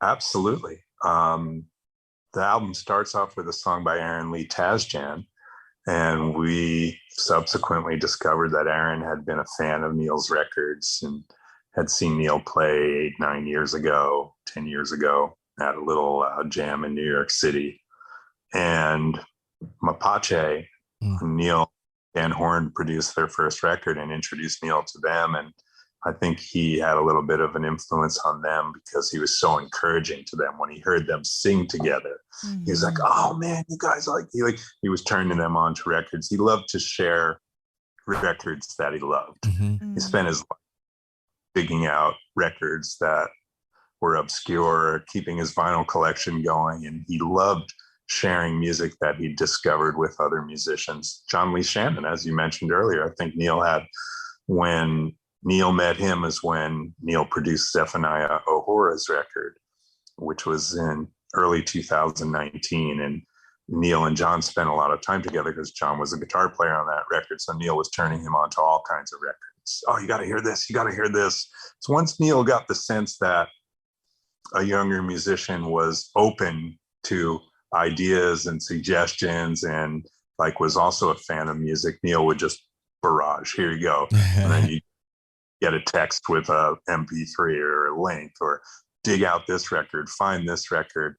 absolutely. The album starts off with a song by Aaron Lee Tasjan, and we subsequently discovered that Aaron had been a fan of Neal's records and had seen Neal play 10 years ago at a little jam in New York City. And Mapache, Neal and Horn produced their first record and introduced Neal to them. And I think he had a little bit of an influence on them because he was so encouraging to them when he heard them sing together. Mm-hmm. He was like, "Oh man, you guys he was turning them on to records." He loved to share records that he loved. Mm-hmm. He spent his life digging out records that were obscure, keeping his vinyl collection going, and he loved sharing music that he discovered with other musicians. John Lee Shannon, as you mentioned earlier, I think when Neal met him is when Neal produced Zephaniah O'Hora's record, which was in early 2019. And Neal and John spent a lot of time together because John was a guitar player on that record. So Neal was turning him on to all kinds of records. "Oh, you got to hear this. You got to hear this." So once Neal got the sense that a younger musician was open to ideas and suggestions and was also a fan of music, Neal would just barrage, "Here you go." And then you get a text with a MP3 or a link, or dig out this record, find this record.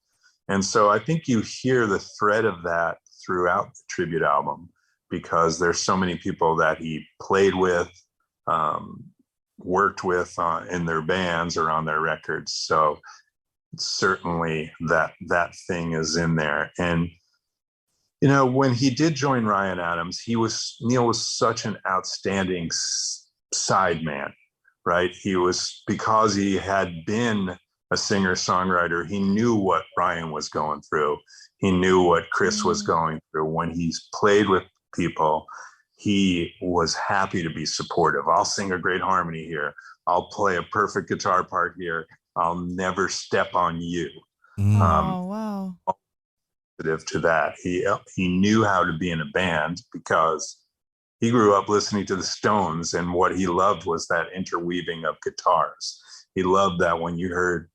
And so I think you hear the thread of that throughout the tribute album, because there's so many people that he played with, worked with in their bands or on their records. So certainly that thing is in there. And when he did join Ryan Adams, Neal was such an outstanding sideman, right? Because he had been a singer-songwriter, he knew what Ryan was going through. He knew what Chris was going through. When he's played with people, he was happy to be supportive. "I'll sing a great harmony here. I'll play a perfect guitar part here. I'll never step on you." Wow. Sensitive to that. He knew how to be in a band because he grew up listening to the Stones, and what he loved was that interweaving of guitars. He loved that when you heard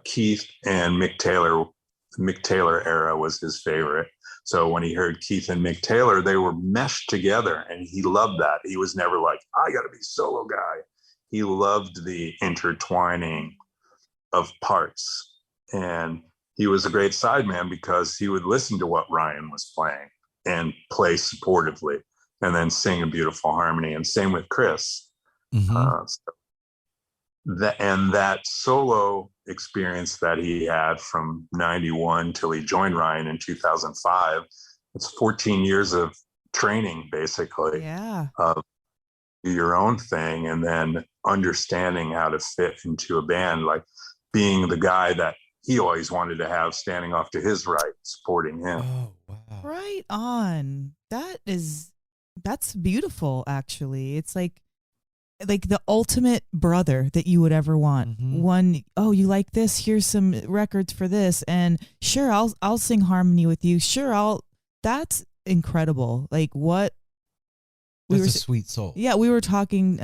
Keith and Mick Taylor era was his favorite. So when he heard Keith and Mick Taylor, they were meshed together, and he loved that. He was never like, "I got to be solo guy." He loved the intertwining of parts, and he was a great sideman because he would listen to what Ryan was playing and play supportively, and then sing a beautiful harmony. And same with Chris. Mm-hmm. That solo experience that he had from 91 till he joined Ryan in 2005, it's 14 years of training, basically, of your own thing, and then understanding how to fit into a band, being the guy that he always wanted to have standing off to his right, supporting him. Oh, wow. Right on. That's beautiful, actually. It's like the ultimate brother that you would ever want. Mm-hmm. One, "Oh, you like this? Here's some records for this, and sure, I'll sing harmony with you. Sure, That's incredible. That's a sweet soul. Yeah, we were talking,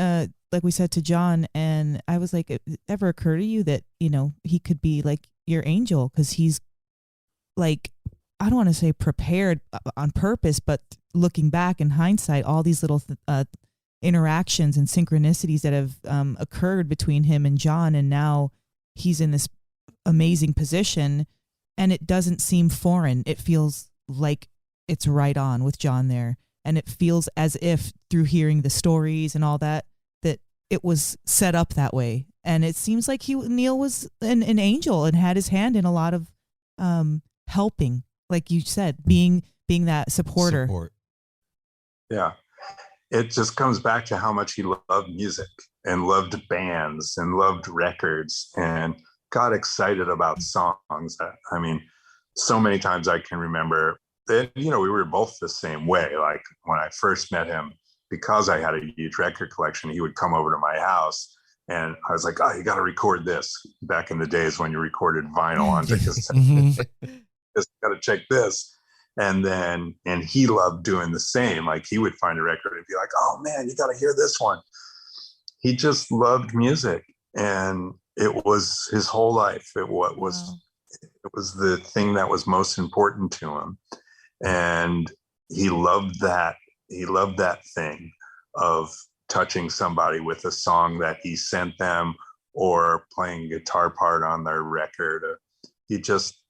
like we said, to John, and I was like, "It ever occurred to you that he could be like your angel?" Because he's I don't want to say prepared on purpose, but looking back in hindsight, all these little interactions and synchronicities that have occurred between him and John, and now he's in this amazing position, and it doesn't seem foreign. It feels like it's right on with John there, and it feels as if through hearing the stories and all that it was set up that way. And it seems like Neal was an angel and had his hand in a lot of helping, like you said, being that supporter. Support. Yeah. It just comes back to how much he loved music and loved bands and loved records and got excited about songs. I mean, so many times I can remember that, we were both the same way. Like when I first met him, because I had a huge record collection, he would come over to my house and I was like, "Oh, you got to record this." Back in the days when you recorded vinyl onto cassette, just got to check this. And he loved doing the same. Like he would find a record and be like, "Oh man, you got to hear this one." He just loved music, and it was his whole life. It was the thing that was most important to him. And he loved that. He loved that thing of touching somebody with a song that he sent them or playing a guitar part on their record. He just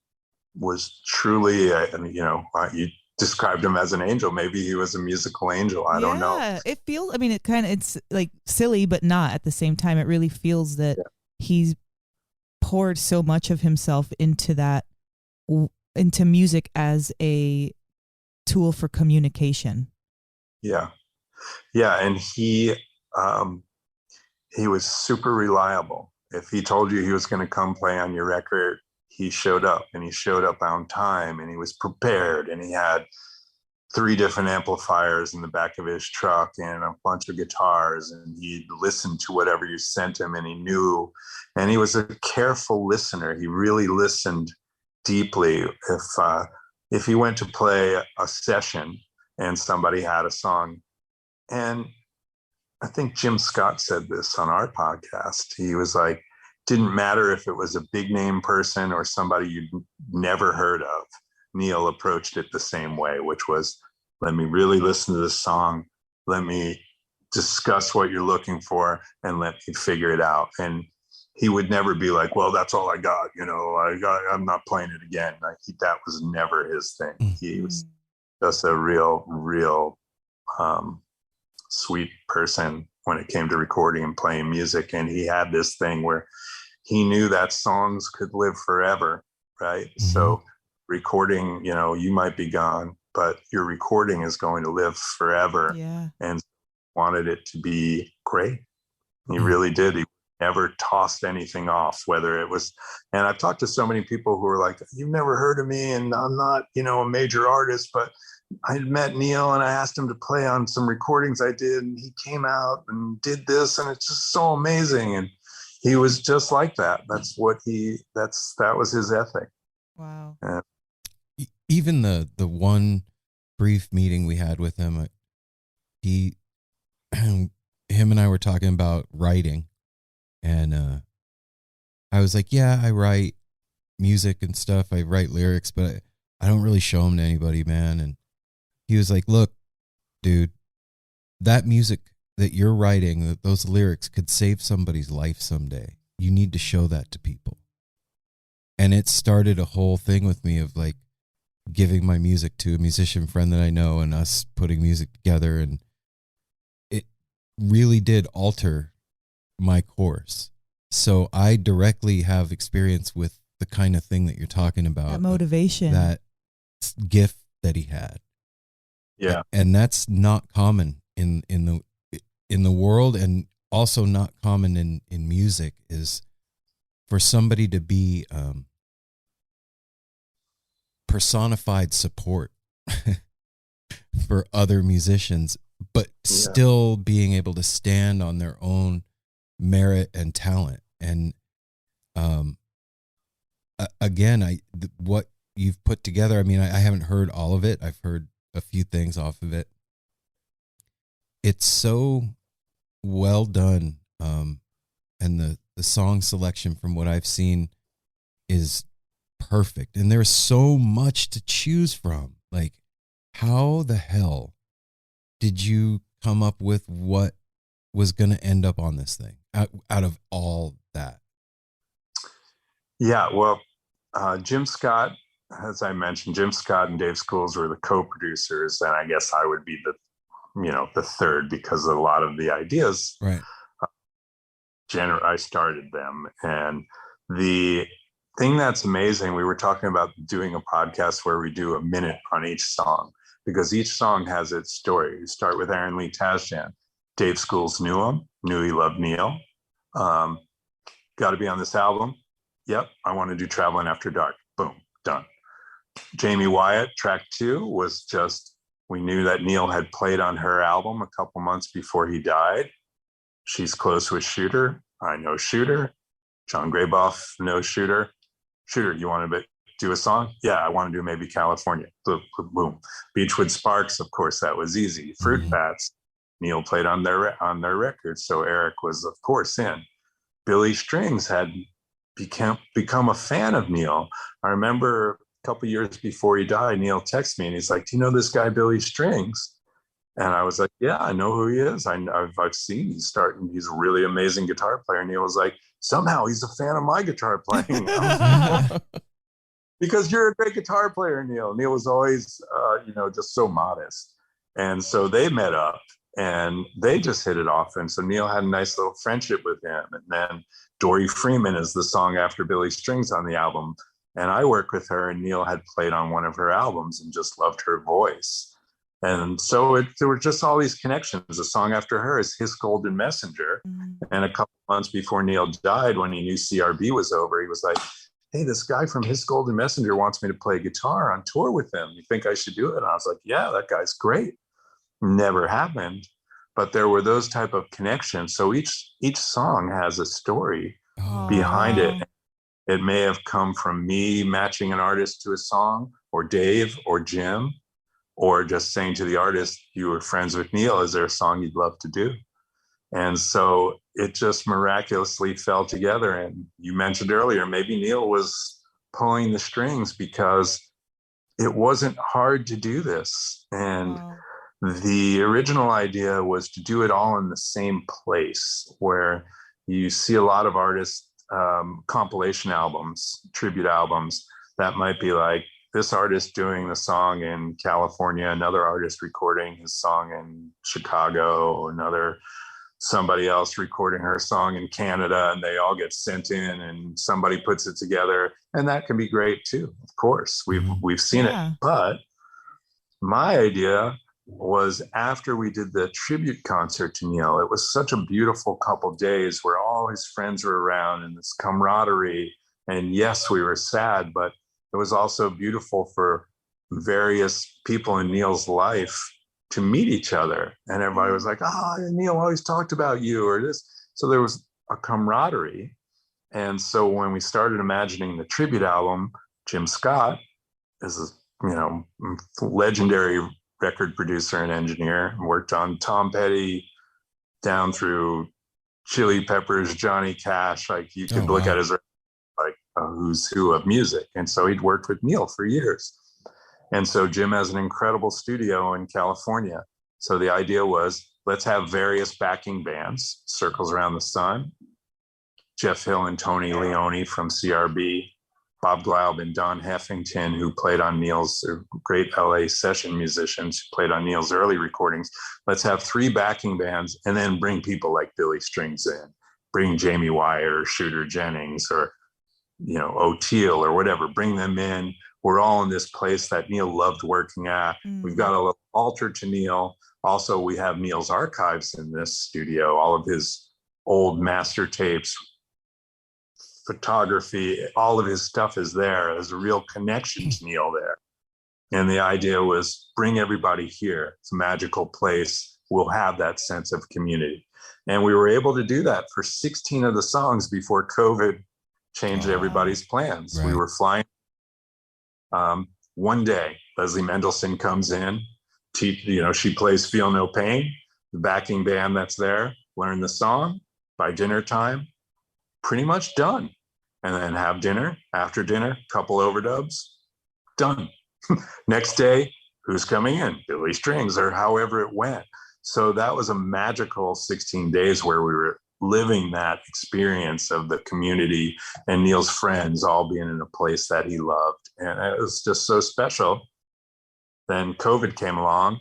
was truly, you described him as an angel. Maybe he was a musical angel. I don't know. Yeah, it feels. I mean, it's like silly, but not at the same time. It really feels that he's poured so much of himself into into music as a tool for communication. Yeah, and he was super reliable. If he told you he was going to come play on your record, he showed up, and he showed up on time, and he was prepared, and he had 3 different amplifiers in the back of his truck and a bunch of guitars, and he listened to whatever you sent him, and he knew, and he was a careful listener. He really listened deeply. If he went to play a session and somebody had a song, and I think Jim Scott said this on our podcast, he was like, didn't matter if it was a big name person or somebody you'd never heard of. Neal approached it the same way, which was, let me really listen to this song. Let me discuss what you're looking for and let me figure it out. And he would never be like, well, that's all I got. I'm not playing it again. That was never his thing. He was just a real sweet person when it came to recording and playing music. And he had this thing where he knew that songs could live forever, right? Mm-hmm. So recording, you might be gone, but your recording is going to live forever. Yeah. And wanted it to be great. He really did. He never tossed anything off, whether it was, and I've talked to so many people who are like, you've never heard of me and I'm not, a major artist, but I had met Neal and I asked him to play on some recordings I did, and he came out and did this, and it's just so amazing. And he was just like that. That was his ethic. Wow. Even the one brief meeting we had with him, him and I were talking about writing, and I was like, yeah, I write music and stuff. I write lyrics, but I don't really show them to anybody, man. And he was like, look, dude, that music that you're writing, those lyrics could save somebody's life someday. You need to show that to people. And it started a whole thing with me of like giving my music to a musician friend that I know and us putting music together. And it really did alter my course. So I directly have experience with the kind of thing that you're talking about. That motivation. That gift that he had. Yeah. And that's not common in the world, and also not common in music, is for somebody to be personified support for other musicians, but still being able to stand on their own merit and talent. And again, what you've put together, I mean, I haven't heard all of it. I've heard a few things off of it. It's so well done. And the song selection from what I've seen is perfect. And there's so much to choose from. Like, how the hell did you come up with what was going to end up on this thing out of all that? Yeah, well, Jim Scott, as I mentioned, Jim Scott and Dave Schools were the co-producers, and I guess I would be the third, because a lot of the ideas, right, I started them. And the thing that's amazing, we were talking about doing a podcast where we do a minute on each song, because each song has its story. You start with Aaron Lee Tasjan. Dave Schools knew him, knew he loved Neal. Got to be on this album. Yep, I want to do Traveling After Dark. Boom, done. Jaime Wyatt, track 2, was just, we knew that Neal had played on her album a couple months before he died. She's close with Shooter. I know Shooter. John Grayboff knows Shooter. Shooter, you want to do a song? Yeah, I want to do maybe California. Boom. Beachwood Sparks, of course, that was easy. Fruit Bats, Neal played on their record, so Erik was, of course, in. Billy Strings had become a fan of Neal. I remember a couple years before he died, Neal texted me and he's like, do you know this guy Billy Strings? And I was like, yeah, I know who he is. I've seen he's a really amazing guitar player. And Neal was like, somehow he's a fan of my guitar playing. because you're a great guitar player, Neal. Neal was always, just so modest. And so they met up and they just hit it off. And so Neal had a nice little friendship with him. And then Dori Freeman is the song after Billy Strings on the album. And I worked with her, and Neal had played on one of her albums and just loved her voice. And so there were just all these connections. A song after her is His Golden Messenger. And a couple months before Neal died, when he knew CRB was over, he was like, hey, this guy from His Golden Messenger wants me to play guitar on tour with him. You think I should do it? And I was like, yeah, that guy's great. Never happened. But there were those type of connections. So each song has a story behind it. It may have come from me matching an artist to a song, or Dave, or Jim, or just saying to the artist, you were friends with Neal, is there a song you'd love to do? And so it just miraculously fell together. And you mentioned earlier, maybe Neal was pulling the strings because it wasn't hard to do this. And the original idea was to do it all in the same place, where you see a lot of artists, compilation albums, tribute albums, that might be like this artist doing the song in California, another artist recording his song in Chicago, or somebody else recording her song in Canada, and they all get sent in and somebody puts it together. And that can be great too. Of course, we've seen it. But my idea was, after we did the tribute concert to Neal, it was such a beautiful couple days where all his friends were around and this camaraderie. And yes, we were sad, but it was also beautiful for various people in Neal's life to meet each other. And everybody was like, Neal always talked about you, or this. So there was a camaraderie. And so when we started imagining the tribute album, Jim Scott is a legendary record producer and engineer, worked on Tom Petty down through Chili Peppers, Johnny Cash. Like, you could look at his like a who's who of music. And so he'd worked with Neal for years. And so Jim has an incredible studio in California. So the idea was, let's have various backing bands, Circles Around the Sun, Jeff Hill and Tony Leone from CRB, Bob Glaub and Don Heffington, who played on Neal's, great LA session musicians who played on Neal's early recordings. Let's have 3 backing bands, and then bring people like Billy Strings in, bring Jamie Wyatt or Shooter Jennings, or, O'Teal or whatever, bring them in. We're all in this place that Neal loved working at. We've got a little altar to Neal. Also, we have Neal's archives in this studio, all of his old master tapes, photography, all of his stuff is there. There's a real connection to Neal there. And the idea was, bring everybody here. It's a magical place. We'll have that sense of community. And we were able to do that for 16 of the songs before COVID changed everybody's plans. Right. We were flying. One day, Leslie Mendelson comes in. She plays Feel No Pain. The backing band that's there, learn the song. By dinner time, pretty much done. And then have dinner. After dinner, couple overdubs, done. Next day, who's coming in? Billy Strings, or however it went. So that was a magical 16 days where we were living that experience of the community and Neal's friends all being in a place that he loved. And it was just so special. Then COVID came along,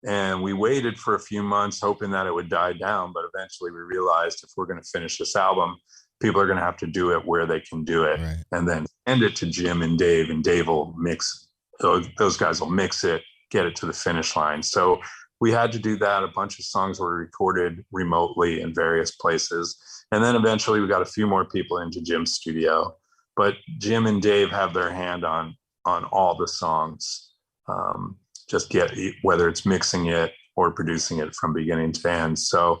and we waited for a few months hoping that it would die down. But eventually we realized, if we're going to finish this album, people are going to have to do it where they can do it. Right. And then send it to Jim and Dave will mix. Those guys will mix it, get it to the finish line. So we had to do that. A bunch of songs were recorded remotely in various places. And then eventually we got a few more people into Jim's studio. But Jim and Dave have their hand on all the songs. Whether it's mixing it or producing it from beginning to end. So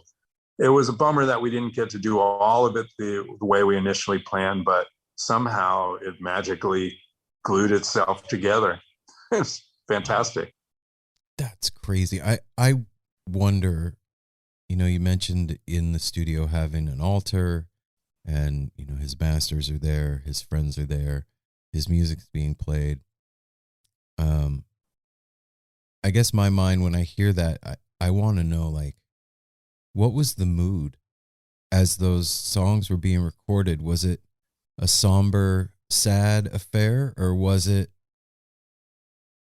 it was a bummer that we didn't get to do all of it the way we initially planned, but somehow it magically glued itself together. It's fantastic. That's crazy. I wonder, you mentioned in the studio having an altar, and, his masters are there, his friends are there, his music's being played. I guess my mind, when I hear that, I want to know, what was the mood as those songs were being recorded? Was it a somber sad affair, or was it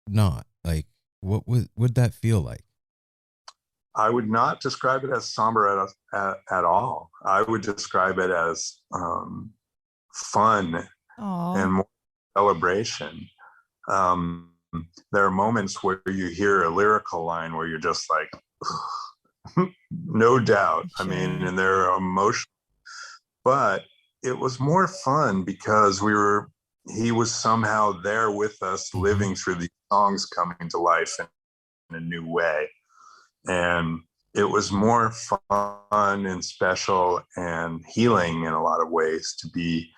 not? Like, what would that feel like? I would not describe it as somber at all. I would describe it as fun Aw. and more celebration. Um, there are moments where you hear a lyrical line where you're just like, no doubt. I mean, Sure. and they're emotional, but it was more fun because he was somehow there with us, living through these songs coming to life in a new way. And it was more fun and special and healing in a lot of ways to be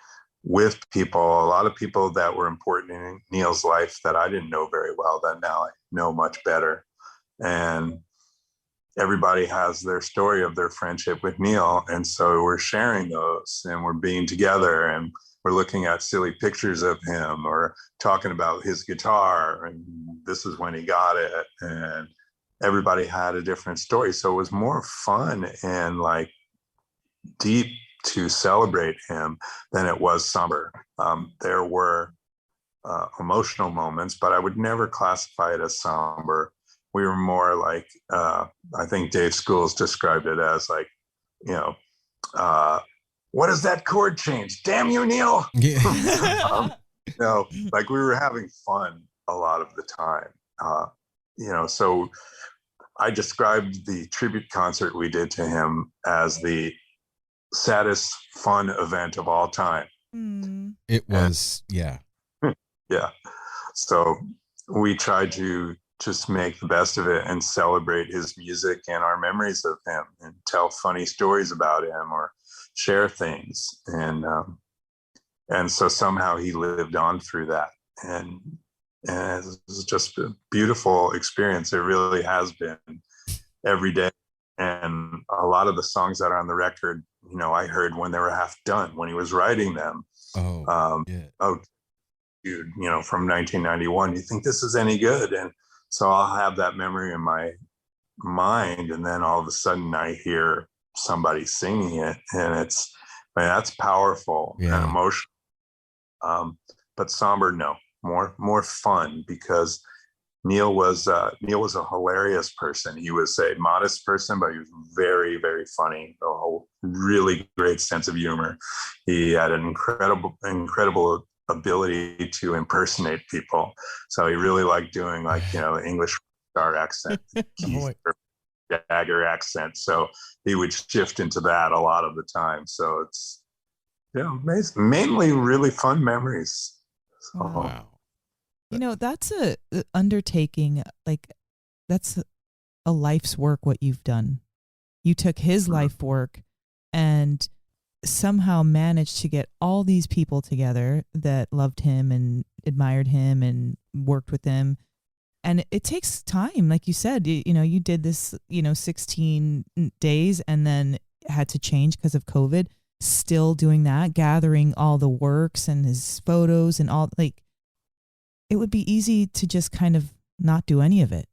with people, a lot of people that were important in Neal's life that I didn't know very well, that now I know much better. And everybody has their story of their friendship with Neal. And so we're sharing those, and we're being together, and we're looking at silly pictures of him or talking about his guitar. And this is when he got it. And everybody had a different story. So it was more fun and like deep to celebrate him than it was somber. There were emotional moments, but I would never classify it as somber. We were more like, I think Dave Schools described it as like, what is that chord change? Damn you, Neal. Yeah. Like we were having fun a lot of the time. So I described the tribute concert we did to him as the saddest fun event of all time. It was, yeah. Yeah. So we tried to just make the best of it and celebrate his music and our memories of him and tell funny stories about him or share things. And so somehow he lived on through that. And it was just a beautiful experience. It really has been every day. And a lot of the songs that are on the record, I heard when they were half done, when he was writing them. Yeah. Oh, dude, from 1991, you think this is any good? And so I'll have that memory in my mind. And then all of a sudden I hear somebody singing it, and that's powerful and emotional. But somber, no, more fun, because Neal was a hilarious person. He was a modest person, but he was very, very funny. A whole really great sense of humor. He had an incredible ability to impersonate people. So he really liked doing English star accent, Jagger accent. So he would shift into that a lot of the time. So it's mainly really fun memories. So, Wow. That's a undertaking. Like, that's a life's work, what you've done. You took his life work and somehow managed to get all these people together that loved him and admired him and worked with him. And it takes time. Like you said, you did this, 16 days and then had to change because of COVID. Still doing that, gathering all the works and his photos and all, like, it would be easy to just kind of not do any of it.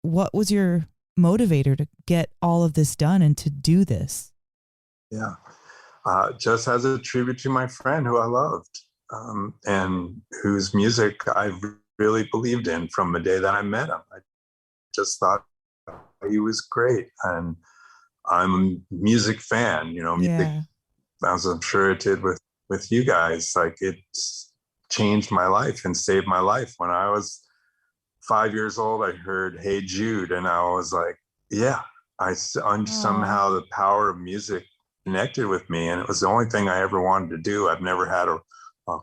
What was your motivator to get all of this done and to do this? Yeah. Just as a tribute to my friend who I loved, and whose music I really believed in from the day that I met him. I just thought he was great. And I'm a music fan, music, as I'm sure it did with you guys. Like, it's changed my life and saved my life. When I was 5 years old, I heard Hey Jude, and I was like, somehow the power of music connected with me, and it was the only thing I ever wanted to do. I've never had a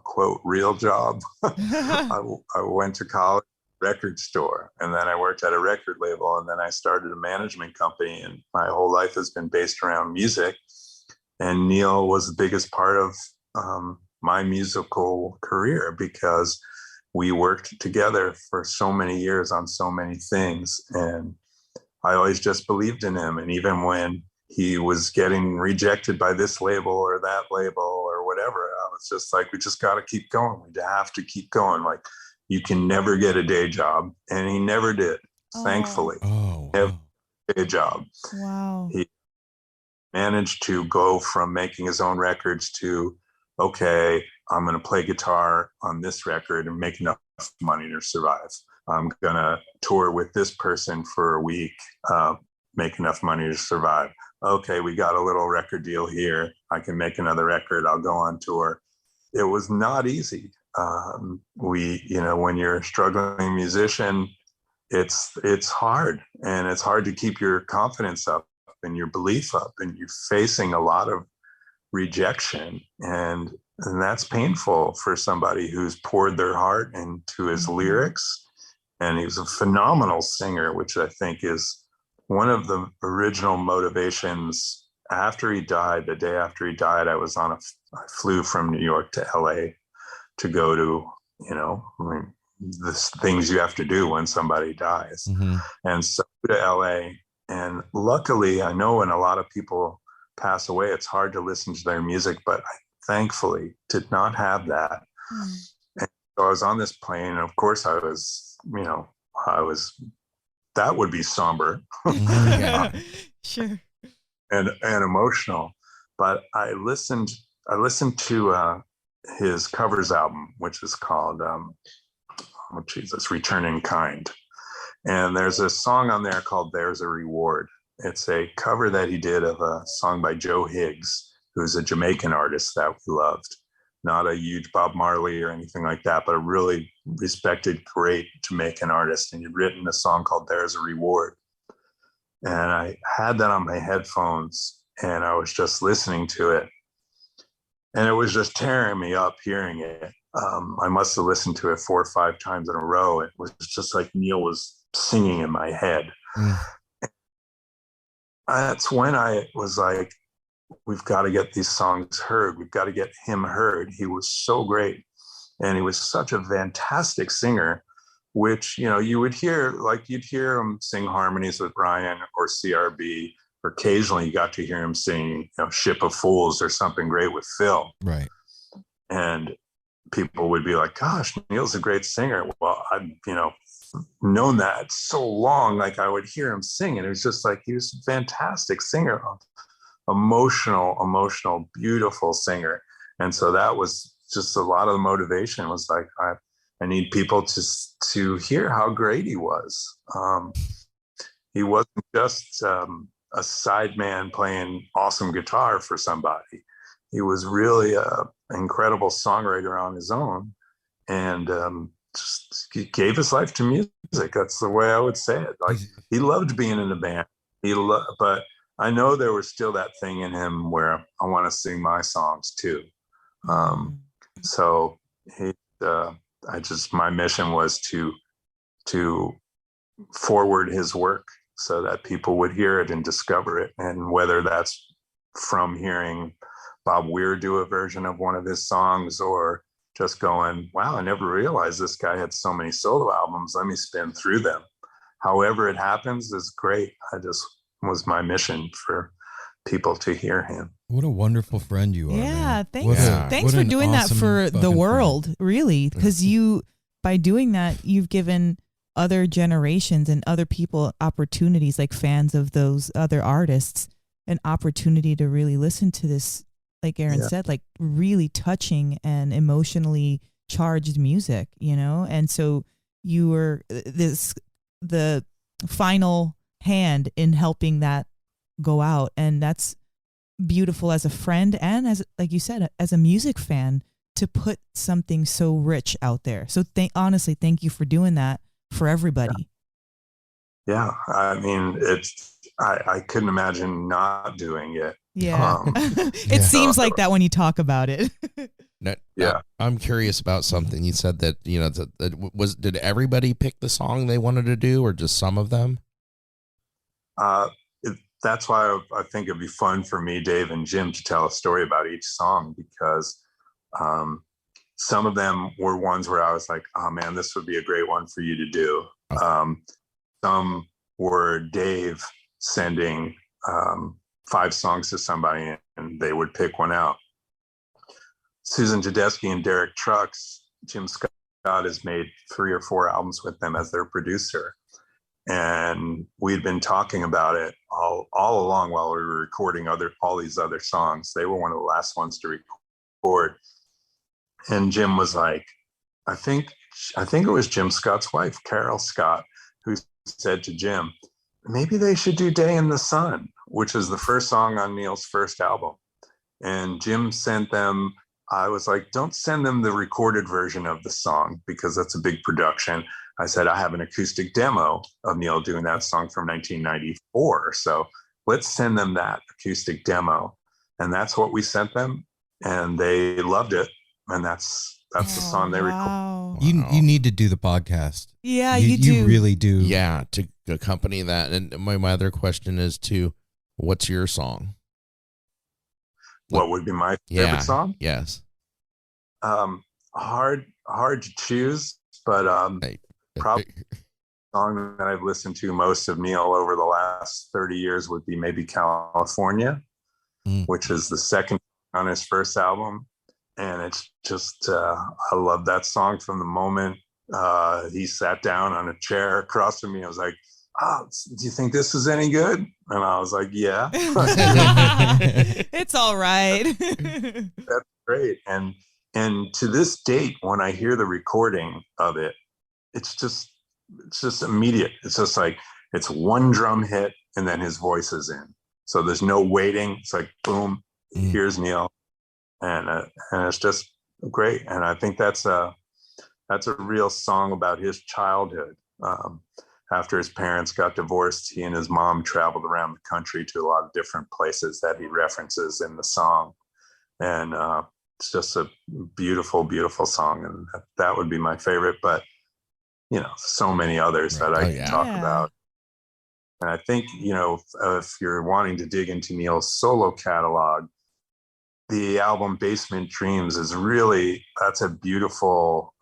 quote real job. I went to college, record store, and then I worked at a record label, and then I started a management company, and my whole life has been based around music. And Neal was the biggest part of my musical career, because we worked together for so many years on so many things, and I always just believed in him. And even when he was getting rejected by this label or that label or whatever, I was just like, we just got to keep going. We have to keep going. Like, you can never get a day job. And he never did, thankfully. Oh, Never wow. a day job. Wow. He managed to go from making his own records to, okay, I'm going to play guitar on this record and make enough money to survive. I'm going to tour with this person for a week, make enough money to survive. Okay, we got a little record deal here. I can make another record. I'll go on tour. It was not easy. When you're a struggling musician, it's hard, and it's hard to keep your confidence up and your belief up, and you're facing a lot of rejection, and that's painful for somebody who's poured their heart into his lyrics. And he was a phenomenal singer, which I think is one of the original motivations. After he died, the day after he died, I flew from New York to LA to go to, the things you have to do when somebody dies. Mm-hmm. And so to LA, and luckily, I know when a lot of people pass away, it's hard to listen to their music, but I thankfully did not have that. And so I was on this plane, and of course I was, that would be somber. Sure. and emotional. But I listened to his covers album, which is called Return in Kind. And there's a song on there called There's a Reward. It's a cover that he did of a song by Joe Higgs, who's a Jamaican artist that we loved. Not a huge Bob Marley or anything like that, but a really respected, great Jamaican artist. And he'd written a song called There's a Reward. And I had that on my headphones, and I was just listening to it. And it was just tearing me up hearing it. I must have listened to it 4 or 5 times in a row. It was just like Neal was singing in my head. That's when I was like, we've got to get these songs heard. We've got to get him heard. He was so great. And he was such a fantastic singer, which, you would hear, like you'd hear him sing harmonies with Ryan or CRB, or occasionally you got to hear him sing, Ship of Fools or something great with Phil. Right. And people would be like, gosh, Neal's a great singer. Well, I've, known that so long, like I would hear him sing, and it was just like, he was a fantastic singer, emotional, beautiful singer. And so that was just a lot of the motivation was like, I need people to hear how great he was. He wasn't just a sideman playing awesome guitar for somebody. He was really an incredible songwriter on his own, and just he gave his life to music. That's the way I would say it. Like, he loved being in a band. But I know there was still that thing in him where I want to sing my songs too. So my mission was to forward his work so that people would hear it and discover it. And whether that's from hearing Bob Weir do a version of one of his songs, or just going, wow, I never realized this guy had so many solo albums. Let me spin through them. However it happens is great. Was my mission for people to hear him. What a wonderful friend you are. Yeah, man. Thanks for doing that for the world, really, because by doing that, you've given other generations and other people opportunities, like fans of those other artists, an opportunity to really listen to this, like Aaron said, like really touching and emotionally charged music, And so you were the final hand in helping that go out, and that's beautiful as a friend and as, like you said, as a music fan, to put something so rich out there. So honestly, thank you for doing that for everybody. Yeah, I mean, I couldn't imagine not doing it. Yeah. It seems like that when you talk about it. Yeah, I'm curious about something. You said that did everybody pick the song they wanted to do, or just some of them? That's why I think it'd be fun for me, Dave, and Jim to tell a story about each song, because some of them were ones where I was like, oh man, this would be a great one for you to do. Some were Dave sending 5 songs to somebody and they would pick one out. Susan Tedeschi and Derek Trucks, Jim Scott has made 3 or 4 albums with them as their producer. And we'd been talking about it all along while we were recording all these other songs. They were one of the last ones to record. And Jim was like, I think it was Jim Scott's wife, Carol Scott, who said to Jim, maybe they should do Day in the Sun, which is the first song on Neal's first album. And Jim sent them, I was like, don't send them the recorded version of the song because that's a big production. I said, I have an acoustic demo of Neal doing that song from 1994. So let's send them that acoustic demo. And that's what we sent them. And they loved it. And that's the song they recorded. You need to do the podcast. Yeah, you do. You really do. Yeah, to accompany that. And my other question is too, what's your song? What would be my favorite song? Yes. Hard to choose, but probably the song that I've listened to most of Neal over the last 30 years would be maybe California, which is the second on his first album. And it's just, I love that song from the moment he sat down on a chair across from me. I was like, do you think this is any good? And I was like, yeah. It's all right. That's great. And to this date, when I hear the recording of it, it's just immediate. It's just like, it's one drum hit and then his voice is in. So there's no waiting. It's like, boom, here's Neal. And it's just great. And I think that's a real song about his childhood. After his parents got divorced, he and his mom traveled around the country to a lot of different places that he references in the song. And it's just a beautiful, beautiful song. And that would be my favorite. But, so many others that I can talk about. And I think, if you're wanting to dig into Neal's solo catalog, the album Basement Dreams is really, that's a beautiful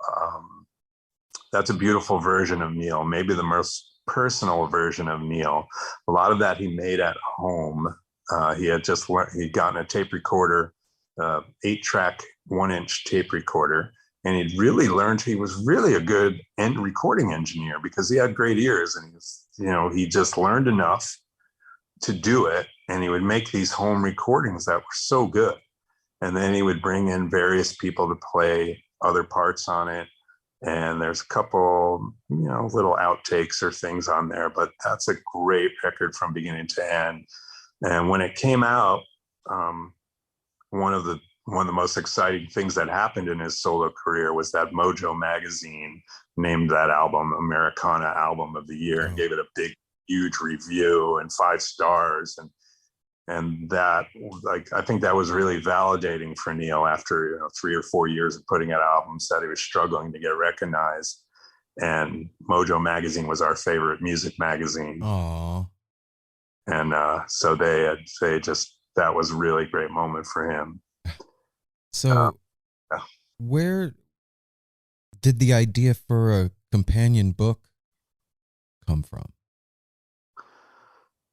version of Neal, maybe the most personal version of Neal. A lot of that he made at home. He'd gotten a tape recorder, 8-track 1-inch tape recorder, and he'd really learned he was really a good recording engineer because he had great ears, and he just learned enough to do it, and he would make these home recordings that were so good. And then he would bring in various people to play other parts on it. And there's a couple, little outtakes or things on there, but that's a great record from beginning to end. And when it came out, one of the most exciting things that happened in his solo career was that Mojo magazine named that album Americana Album of the Year and gave it a big, huge review and 5 stars. And that, I think that was really validating for Neal after 3 or 4 years of putting out albums that he was struggling to get recognized. And Mojo magazine was our favorite music magazine. Aww. And so that was a really great moment for him. So where did the idea for a companion book come from?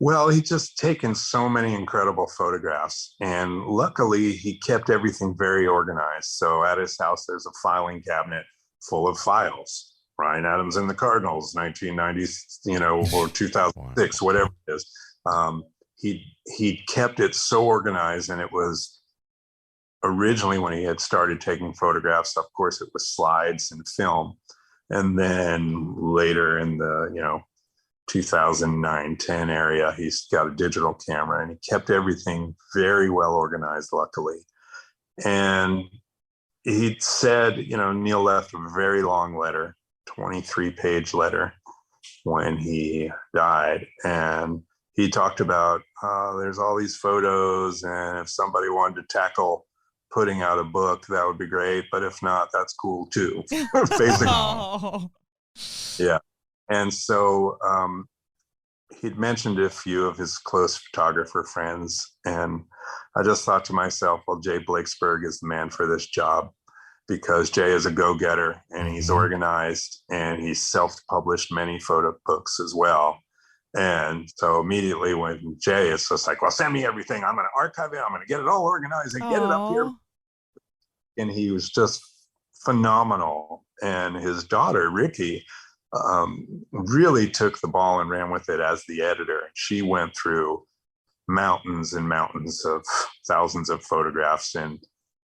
Well, he'd just taken so many incredible photographs, and luckily he kept everything very organized. So at his house, there's a filing cabinet full of files. Bryan Adams and the Cardinals, 1990, or 2006, whatever it is. He kept it so organized, and it was originally when he had started taking photographs, of course, it was slides and film. And then later in the, 2009-10 area, he's got a digital camera, and he kept everything very well organized, luckily. And he said, Neal left a very long letter, 23-page letter, when he died. And he talked about, there's all these photos, and if somebody wanted to tackle putting out a book, that would be great. But if not, that's cool too, basically. Oh. Yeah. And so he'd mentioned a few of his close photographer friends. And I just thought to myself, well, Jay Blakesberg is the man for this job, because Jay is a go-getter, and he's organized, and he's self-published many photo books as well. And so immediately when Jay is just like, well, send me everything. I'm going to archive it. I'm going to get it all organized and get it up here. And he was just phenomenal. And his daughter, Ricky, really took the ball and ran with it as the editor. She went through mountains and mountains of thousands of photographs and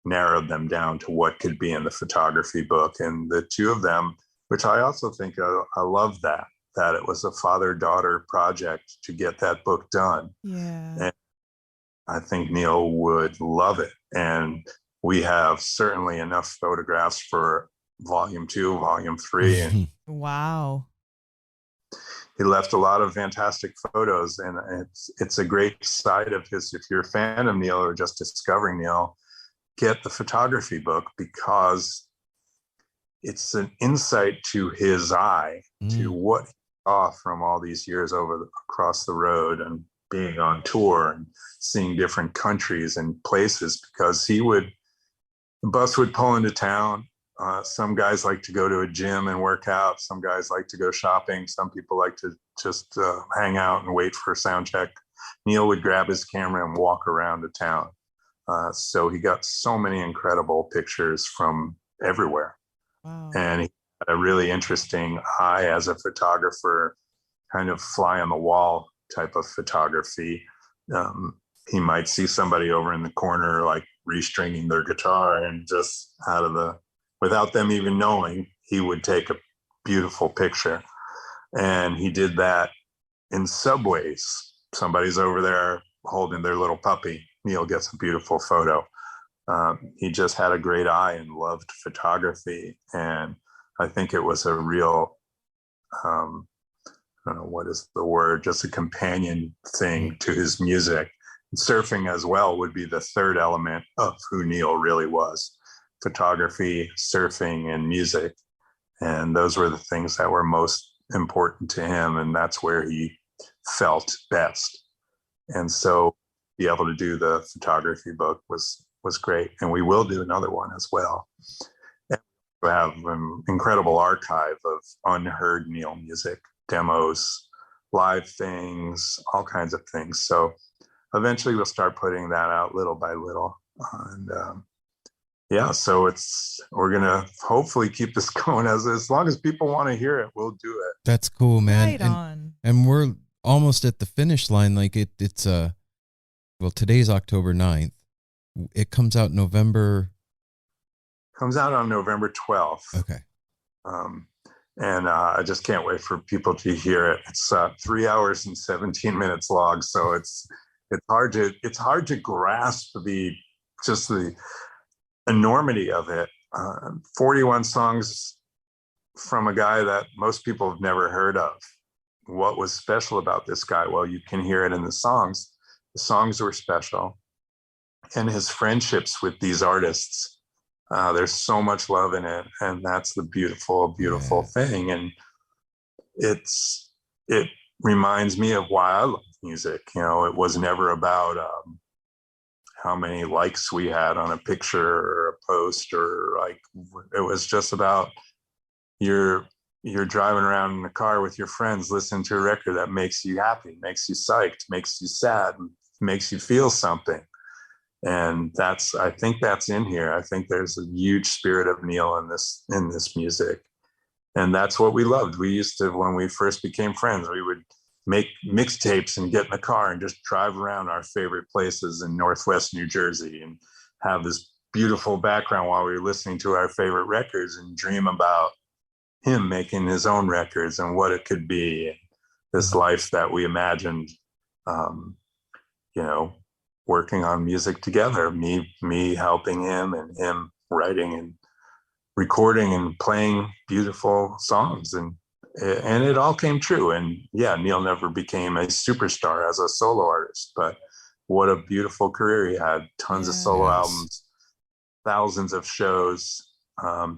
narrowed them down to what could be in the photography book. And the two of them, which I also think I love that it was a father-daughter project to get that book done. Yeah. And I think Neal would love it. And we have certainly enough photographs for volume 2, volume 3. And Wow. he left a lot of fantastic photos, and it's a great side of his. If you're a fan of Neal or just discovering Neal, get the photography book, because it's an insight to his eye, to what he saw from all these years across the road and being on tour and seeing different countries and places, because the bus would pull into town. Some guys like to go to a gym and work out. Some guys like to go shopping. Some people like to just hang out and wait for sound check. Neal would grab his camera and walk around the town. So he got so many incredible pictures from everywhere. Wow. And he had a really interesting eye as a photographer, kind of fly on the wall type of photography. He might see somebody over in the corner, like restringing their guitar, and just without them even knowing, he would take a beautiful picture. And he did that in subways. Somebody's over there holding their little puppy. Neal gets a beautiful photo. He just had a great eye and loved photography. And I think it was a real, I don't know, what is the word, just a companion thing to his music. Surfing as well would be the third element of who Neal really was. Photography, surfing, and music. And those were the things that were most important to him, and that's where he felt best. And so be able to do the photography book was great. And we will do another one as well. And we have an incredible archive of unheard Neal music, demos, live things, all kinds of things. So eventually we'll start putting that out little by little. And yeah, so we're gonna hopefully keep this going as long as people want to hear it, we'll do it. That's cool, man. Right on. And we're almost at the finish line. Like it's well, today's October 9th. It comes out Comes out on November 12th. Okay. And I just can't wait for people to hear it. It's 3 hours and 17 minutes long, so it's hard to grasp the enormity of it. 41 songs from a guy that most people have never heard of. What was special about this guy? Well, you can hear it in the songs. The songs were special, and his friendships with these artists. There's so much love in it, and that's the beautiful thing. And it reminds me of why I love music. You know, it was never about how many likes we had on a picture or a post, or like, it was just about you're driving around in a car with your friends, listening to a record that makes you happy, makes you psyched, makes you sad, makes you feel something. And I think that's in here. I think there's a huge spirit of Neal in this music. And that's what we loved. We used to, when we first became friends, we would make mixtapes and get in the car and just drive around our favorite places in Northwest New Jersey and have this beautiful background while we were listening to our favorite records and dream about him making his own records and what it could be. And this life that we imagined, working on music together, me helping him and him writing and recording and playing beautiful songs. And it all came true. And yeah, Neal never became a superstar as a solo artist, but what a beautiful career he had. Tons of solo albums, thousands of shows,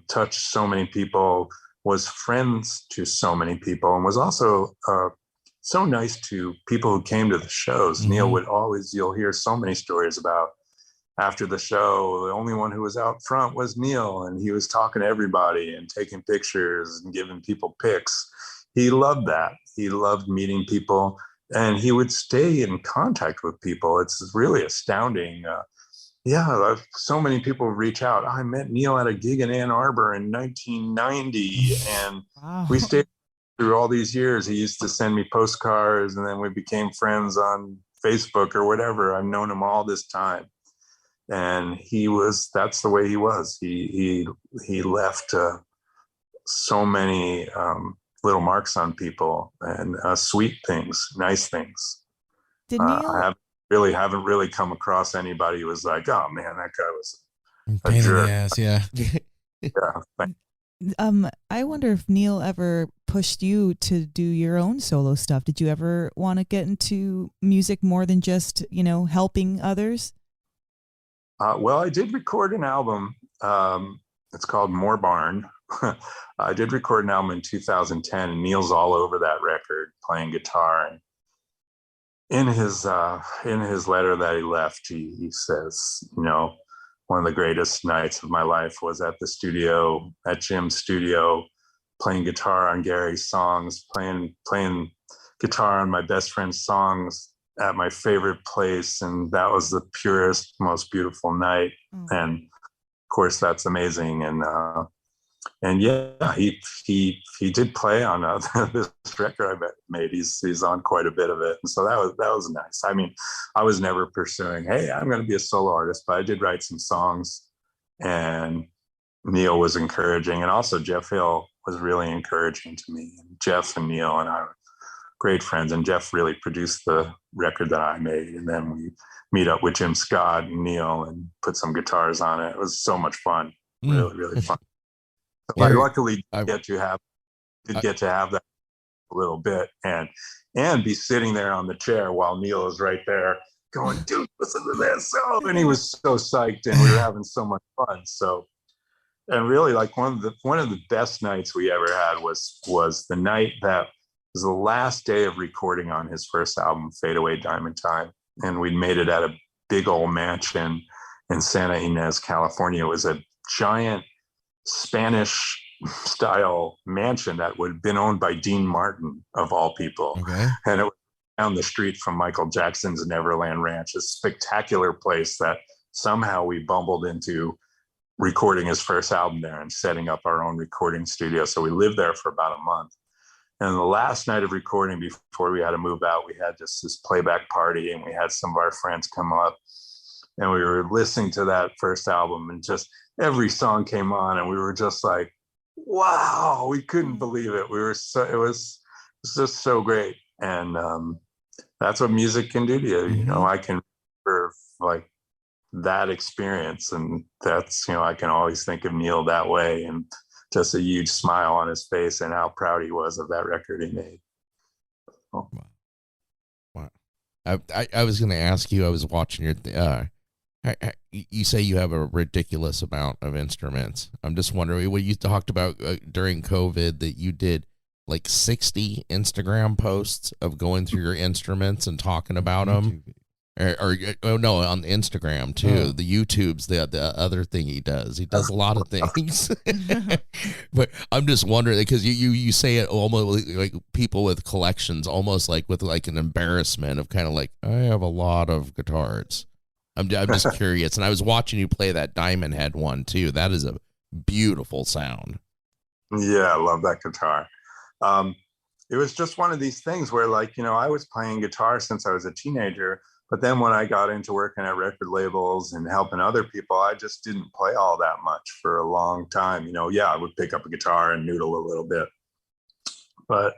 touched so many people, was friends to so many people, and was also so nice to people who came to the shows. Mm-hmm. Neal would you'll hear so many stories about after the show, the only one who was out front was Neal, and he was talking to everybody and taking pictures and giving people pics. He loved that. He loved meeting people, and he would stay in contact with people. It's really astounding. So many people reach out. I met Neal at a gig in Ann Arbor in 1990, and we stayed through all these years. He used to send me postcards, and then we became friends on Facebook or whatever. I've known him all this time. and that's the way he was. He left so many little marks on people, and sweet things, nice things. Did Neal? Haven't really come across anybody who was like, oh man, that guy was a Pain in jerk. the ass, yeah. Yeah. I wonder if Neal ever pushed you to do your own solo stuff. Did you ever want to get into music more than just, helping others? Well, I did record an album. It's called More Barn. I did record an album in 2010, and Neal's all over that record playing guitar. And in his letter that he left, he says, one of the greatest nights of my life was at the studio, at Jim's studio, playing guitar on Gary's songs, playing guitar on my best friend's songs at my favorite place. And that was the purest, most beautiful night. And of course, that's amazing. And yeah, he did play on this record I made. He's on quite a bit of it, and so that was nice. I mean, I was never pursuing, hey, I'm going to be a solo artist, but I did write some songs, and Neal was encouraging, and also Jeff Hill was really encouraging to me. And Jeff and Neal and I were great friends, and Jeff really produced the record that I made, and then we meet up with Jim Scott and Neal and put some guitars on it. It was so much fun, really fun. I luckily did get to have that a little bit and be sitting there on the chair while Neal is right there going, dude, listen to this. Oh, and he was so psyched, and we were having so much fun. So, and really, like one of the best nights we ever had was the night that was the last day of recording on his first album, Fade Away Diamond Time. And we'd made it at a big old mansion in Santa Ynez, California. It was a giant Spanish style mansion that would have been owned by Dean Martin, of all people. Okay. And it was down the street from Michael Jackson's Neverland Ranch, a spectacular place that somehow we bumbled into recording his first album there and setting up our own recording studio. So we lived there for about a month. And the last night of recording before we had to move out, we had this playback party, and we had some of our friends come up, and we were listening to that first album, and just every song came on, and we were just like, wow, we couldn't believe it. It was just so great. And that's what music can do to you. Mm-hmm. I can remember like that experience, and that's, I can always think of Neal that way, and just a huge smile on his face and how proud he was of that record he made. Oh. Wow. I was going to ask you, I was watching your, you say you have a ridiculous amount of instruments. I'm just wondering what you talked about during COVID, that you did like 60 Instagram posts of going through your instruments and talking about them. Or no, on Instagram too. The YouTube's the other thing he does. He does a lot of things. But I'm just wondering, because you say it almost like people with collections, almost like with like an embarrassment of kind of like, I have a lot of guitars. I'm just curious. And I was watching you play that Diamond Head one too. That is a beautiful sound. Yeah, I love that guitar. It was just one of these things where, like, I was playing guitar since I was a teenager. But then when I got into working at record labels and helping other people, I just didn't play all that much for a long time. I would pick up a guitar and noodle a little bit. But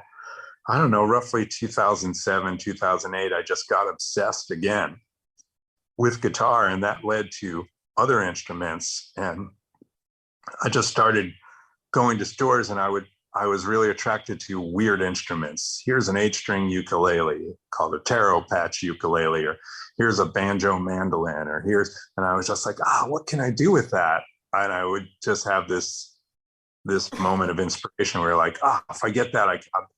I don't know, roughly 2007, 2008, I just got obsessed again with guitar, and that led to other instruments. And I just started going to stores, and I was really attracted to weird instruments. Here's an 8-string ukulele called a taro patch ukulele, or here's a banjo mandolin, and I was just like, what can I do with that? And I would just have this moment of inspiration where like, if I get that,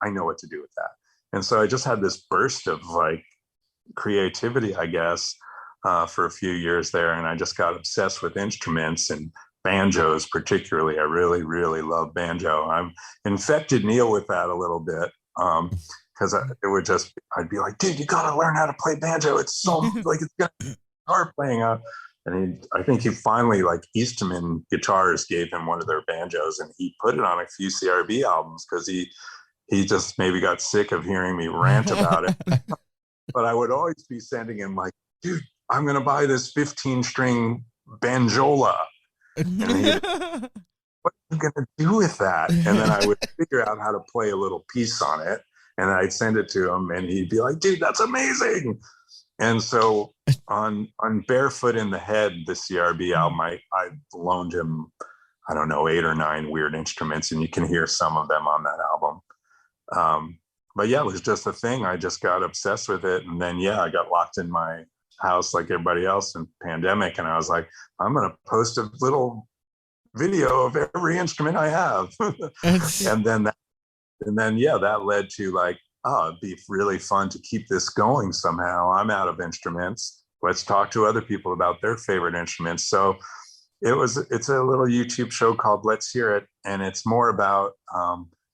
I know what to do with that. And so I just had this burst of like creativity, I guess, for a few years there. And I just got obsessed with instruments, and banjos particularly. I really, really love banjo. I'm infected Neal with that a little bit, because I'd be like, dude, you got to learn how to play banjo. It's so like, it's gonna start playing out. And I think he finally, like, Eastman Guitars gave him one of their banjos, and he put it on a few CRB albums because he just maybe got sick of hearing me rant about it. But I would always be sending him like, dude, I'm going to buy this 15-string banjola. And he'd, what are you going to do with that? And then I would figure out how to play a little piece on it. And I'd send it to him, and he'd be like, dude, that's amazing. And so on Barefoot in the Head, the CRB album, I loaned him, I don't know, 8 or 9 weird instruments, and you can hear some of them on that album. But yeah, it was just a thing. I just got obsessed with it. And then, I got locked in my house like everybody else in pandemic. And I was like, I'm going to post a little video of every instrument I have. and then that led to like, oh, it'd be really fun to keep this going somehow. I'm out of instruments. Let's talk to other people about their favorite instruments. So it's a little YouTube show called Let's Hear It. And it's more about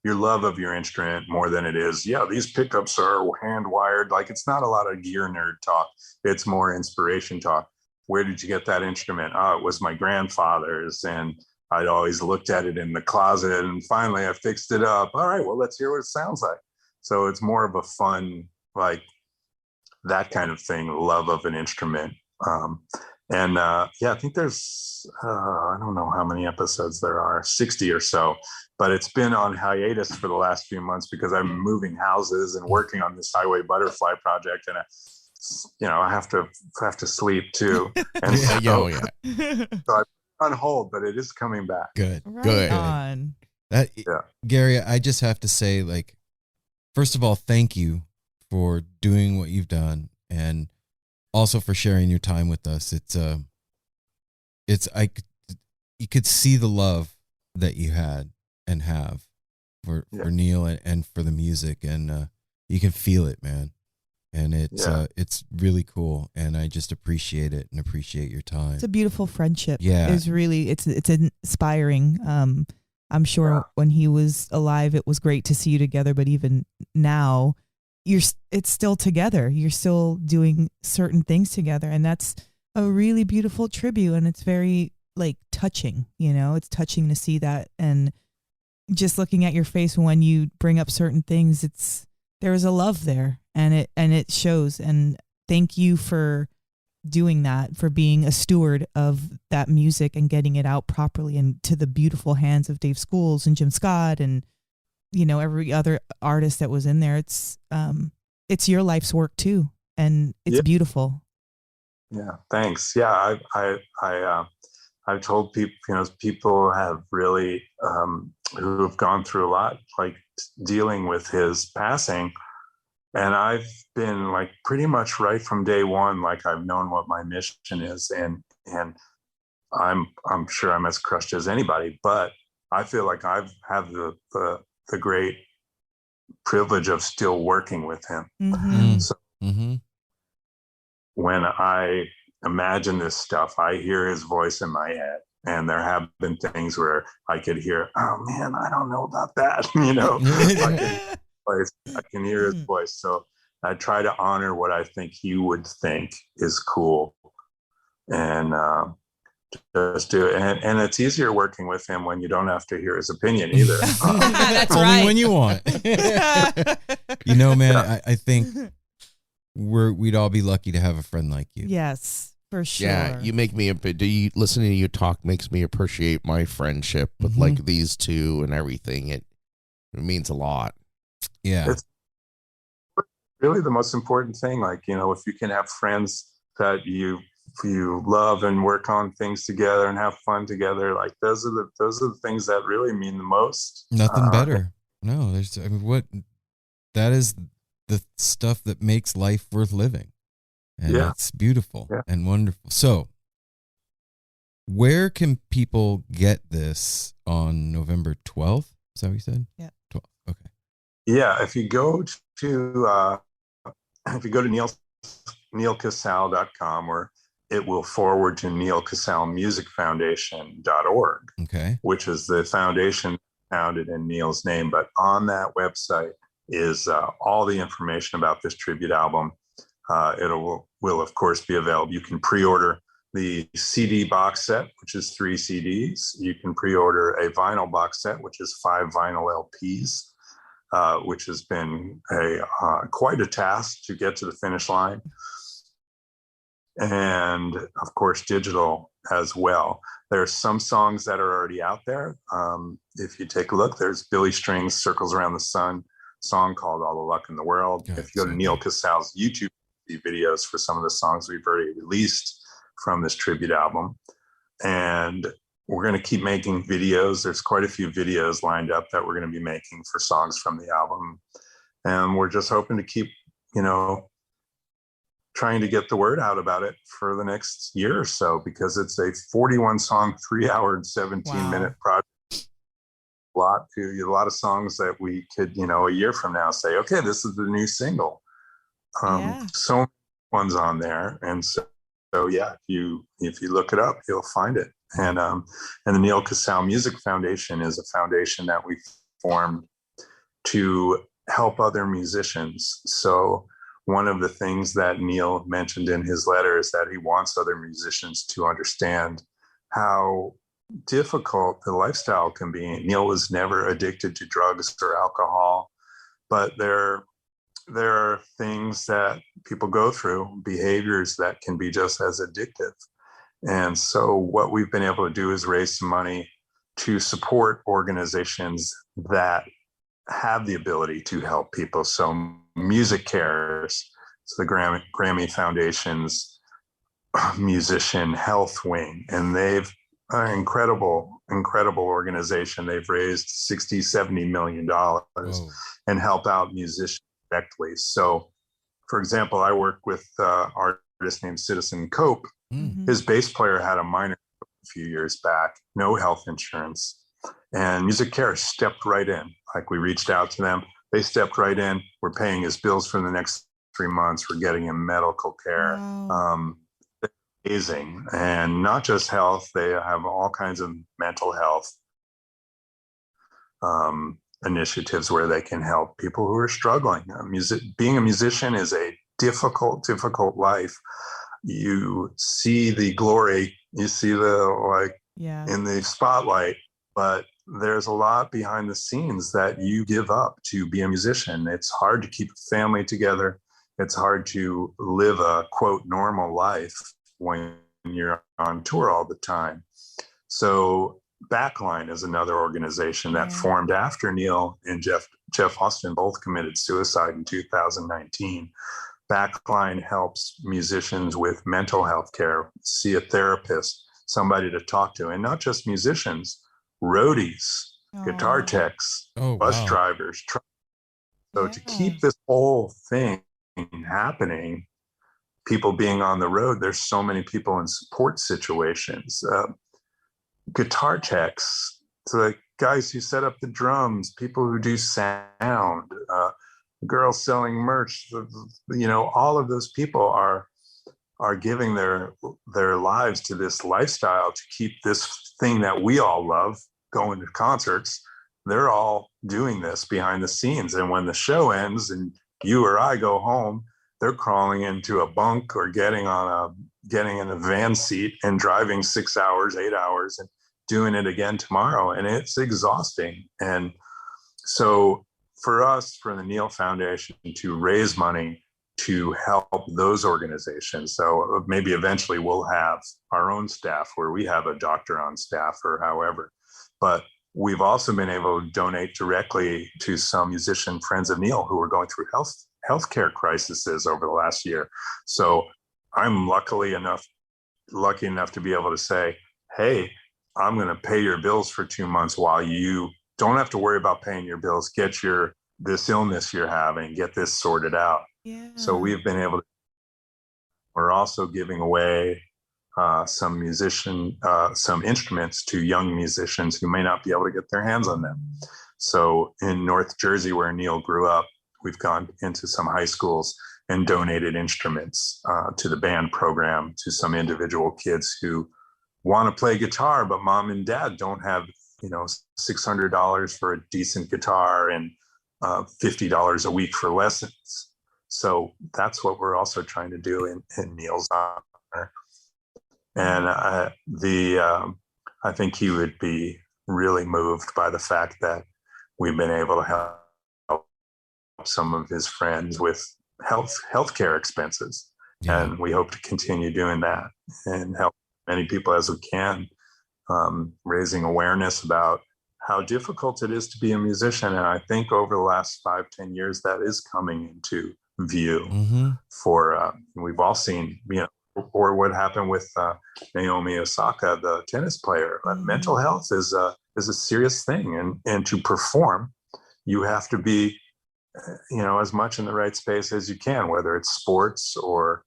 your love of your instrument more than it is, these pickups are hand wired. Like, it's not a lot of gear nerd talk. It's more inspiration talk. Where did you get that instrument? Oh, it was my grandfather's. And I'd always looked at it in the closet, and finally I fixed it up. All right, well, let's hear what it sounds like. So it's more of a fun, like that kind of thing, love of an instrument. I think there's, I don't know how many episodes there are, 60 or so, but it's been on hiatus for the last few months because I'm moving houses and working on this Highway Butterfly project. And I have to sleep too. And so I put it on hold, but it is coming back. Good. On. Gary, I just have to say, like, first of all, thank you for doing what you've done, and also for sharing your time with us. You could see the love that you had and have for Neal and for the music, and you can feel it, man. And it's really cool, and I just appreciate it and appreciate your time. It's a beautiful friendship. Yeah, it's inspiring. I'm sure when he was alive, it was great to see you together, but even now, it's still together. You're still doing certain things together, and that's a really beautiful tribute, and it's very like touching. It's touching to see that, and just looking at your face when you bring up certain things, there is a love there, and it shows. And thank you for doing that, for being a steward of that music and getting it out properly and to the beautiful hands of Dave Schools and Jim Scott and every other artist that was in there. It's your life's work too, and it's beautiful. Yeah, thanks. Yeah, I've told people, people have really who have gone through a lot, like dealing with his passing. And I've been like pretty much right from day one, like I've known what my mission is, and I'm sure I'm as crushed as anybody, but I feel like I have the great privilege of still working with him. Mm-hmm. So when I imagine this stuff, I hear his voice in my head, and there have been things where I could hear, oh man, I don't know about that, I can hear his voice. So I try to honor what I think he would think is cool, and just do it. And it's easier working with him when you don't have to hear his opinion either. That's only right. when you want. Man, I think we'd all be lucky to have a friend like you. Yes, for sure. Yeah, you make me listening to you talk makes me appreciate my friendship with like these two and everything. It means a lot. Yeah. It's really the most important thing. Like, if you can have friends that you love and work on things together and have fun together, like those are the things that really mean the most. Nothing better. No, that is the stuff that makes life worth living. And it's beautiful and wonderful. So where can people get this on November 12th? Is that what you said? Yeah. 12th. Okay. Yeah, if you go to nealcasal.com, or it will forward to Neal Casal Music Foundation.org, okay, which is the foundation founded in Neal's name. But on that website is all the information about this tribute album. It will of course be available. You can pre-order the CD box set, which is 3 CDs. You can pre-order a vinyl box set, which is 5 vinyl LPs. Which has been quite a task to get to the finish line. and of course digital as well. There's some songs that are already out there. If you take a look, there's Billy String's Circles Around the Sun song called All the Luck in the World. Yeah, if you go to Neal Casal's YouTube videos for some of the songs we've already released from this tribute album. And we're going to keep making videos. There's quite a few videos lined up that we're going to be making for songs from the album. And we're just hoping to keep, trying to get the word out about it for the next year or so, because it's a 41 song, 3 hour and 17 minute project. A lot of songs that we could, a year from now say, okay, this is the new single. So many ones on there. And so yeah, if you look it up, you'll find it. And the Neal Casal Music Foundation is a foundation that we formed to help other musicians. So one of the things that Neal mentioned in his letter is that he wants other musicians to understand how difficult the lifestyle can be. Neal was never addicted to drugs or alcohol, but there are things that people go through, behaviors that can be just as addictive. And so what we've been able to do is raise some money to support organizations that have the ability to help people. So Music Cares, so the Grammy Foundation's musician health wing, and they've an incredible organization. They've raised $60-70 million and help out musicians directly. So, for example, I work with an artist named Citizen Cope. Mm-hmm. His bass player had a minor a few years back, no health insurance, and Music Care stepped right in. Like, we reached out to them, they stepped right in. We're paying his bills for the next 3 months. We're getting him medical care. Wow. Amazing. And not just health, they have all kinds of mental health initiatives where they can help people who are struggling. Being a musician is a difficult life. You see the glory, you see the in the spotlight, but there's a lot behind the scenes that you give up to be a musician. It's hard to keep a family together. It's hard to live a quote normal life when you're on tour all the time. So Backline is another organization that formed after Neal and Jeff Austin both committed suicide in 2019. Backline helps musicians with mental health care, see a therapist, somebody to talk to, and not just musicians, roadies, guitar techs, bus drivers. So to keep this whole thing happening, people being on the road, there's so many people in support situations. Guitar techs, so the guys who set up the drums, people who do sound, girls selling merch, all of those people are giving their lives to this lifestyle to keep this thing that we all love, going to concerts. They're all doing this behind the scenes. And when the show ends and you or I go home, they're crawling into a bunk or getting in a van seat and driving 6 hours, 8 hours and doing it again tomorrow. And it's exhausting. And so for us, for the Neal Foundation, to raise money to help those organizations. So maybe eventually we'll have our own staff where we have a doctor on staff or however, but we've also been able to donate directly to some musician friends of Neal who are going through healthcare crises over the last year. So I'm lucky enough to be able to say, hey, I'm going to pay your bills for 2 months while you don't have to worry about paying your bills. Get this illness you're having, get this sorted out. Yeah. So we've been able to. We're also giving away some instruments to young musicians who may not be able to get their hands on them. So in North Jersey, where Neal grew up, we've gone into some high schools and donated instruments to the band program to some individual kids who want to play guitar, but mom and dad don't have, $600 for a decent guitar and $50 a week for lessons. So that's what we're also trying to do in Neal's honor. And I think he would be really moved by the fact that we've been able to help some of his friends with healthcare expenses. Yeah. And we hope to continue doing that and help many people as we can, raising awareness about how difficult it is to be a musician. And I think over the last 5-10 years, that is coming into view. For we've all seen, or what happened with Naomi Osaka, the tennis player. Mental health is a serious thing, and to perform, you have to be, as much in the right space as you can, whether it's sports or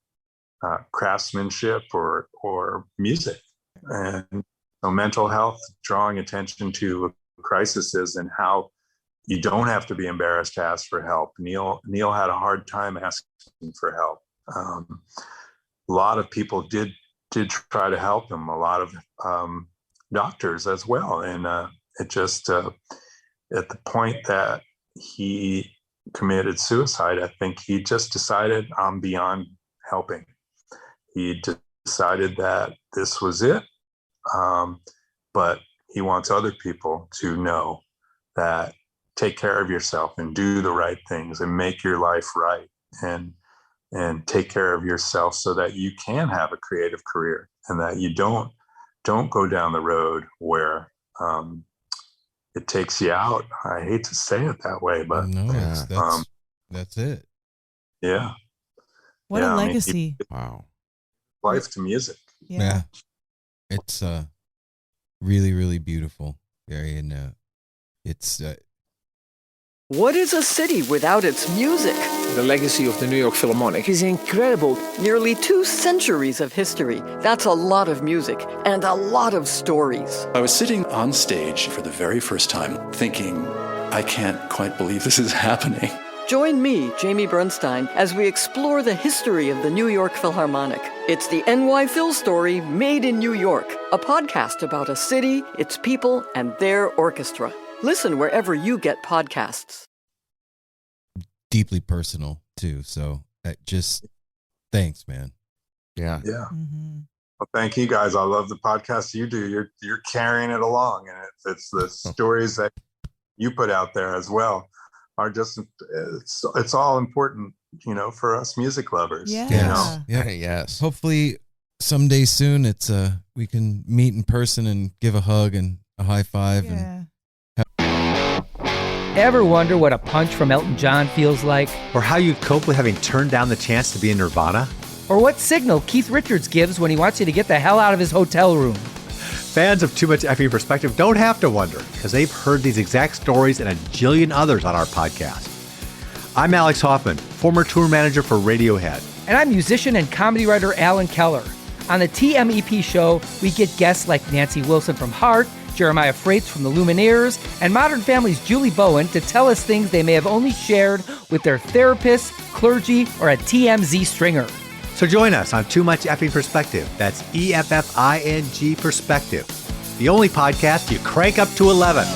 craftsmanship or music. And so mental health, drawing attention to crises and how you don't have to be embarrassed to ask for help. Neal had a hard time asking for help. A lot of people did try to help him, a lot of doctors as well. And it just, at the point that he committed suicide, I think he just decided, I'm beyond helping. He decided that this was it. But he wants other people to know that take care of yourself and do the right things and make your life right, and take care of yourself so that you can have a creative career, and that you don't go down the road where it takes you out. I hate to say it that way, but no, that's it. Yeah. What a legacy. Wow. Life to music. Yeah. It's really, really beautiful, Gary. And it's What is a city without its music? The legacy of the New York Philharmonic is incredible. Nearly 2 centuries of history. That's a lot of music and a lot of stories. I was sitting on stage for the very first time thinking, I can't quite believe this is happening. Join me, Jamie Bernstein, as we explore the history of the New York Philharmonic. It's the NY Phil story made in New York, a podcast about a city, its people, and their orchestra. Listen wherever you get podcasts. deeply personal too. So just thanks, man. Yeah. Yeah. Well, thank you guys. I love the podcast you do. You're carrying it along, and it's the stories that you put out there as well are just, it's all important, for us music lovers. Yeah. Yes. Hopefully someday soon it's we can meet in person and give a hug and a high five. Yeah. Ever wonder what a punch from Elton John feels like? Or how you'd cope with having turned down the chance to be in Nirvana? Or what signal Keith Richards gives when he wants you to get the hell out of his hotel room? Fans of Too Much Effing Perspective don't have to wonder, because they've heard these exact stories and a jillion others on our podcast. I'm Alex Hoffman, former tour manager for Radiohead. And I'm musician and comedy writer Alan Keller. On the TMEP show, we get guests like Nancy Wilson from Heart, Jeremiah Freites from the Lumineers, and Modern Family's Julie Bowen to tell us things they may have only shared with their therapist, clergy, or a TMZ stringer. So join us on Too Much Effing Perspective. That's EFFING Perspective. The only podcast you crank up to 11.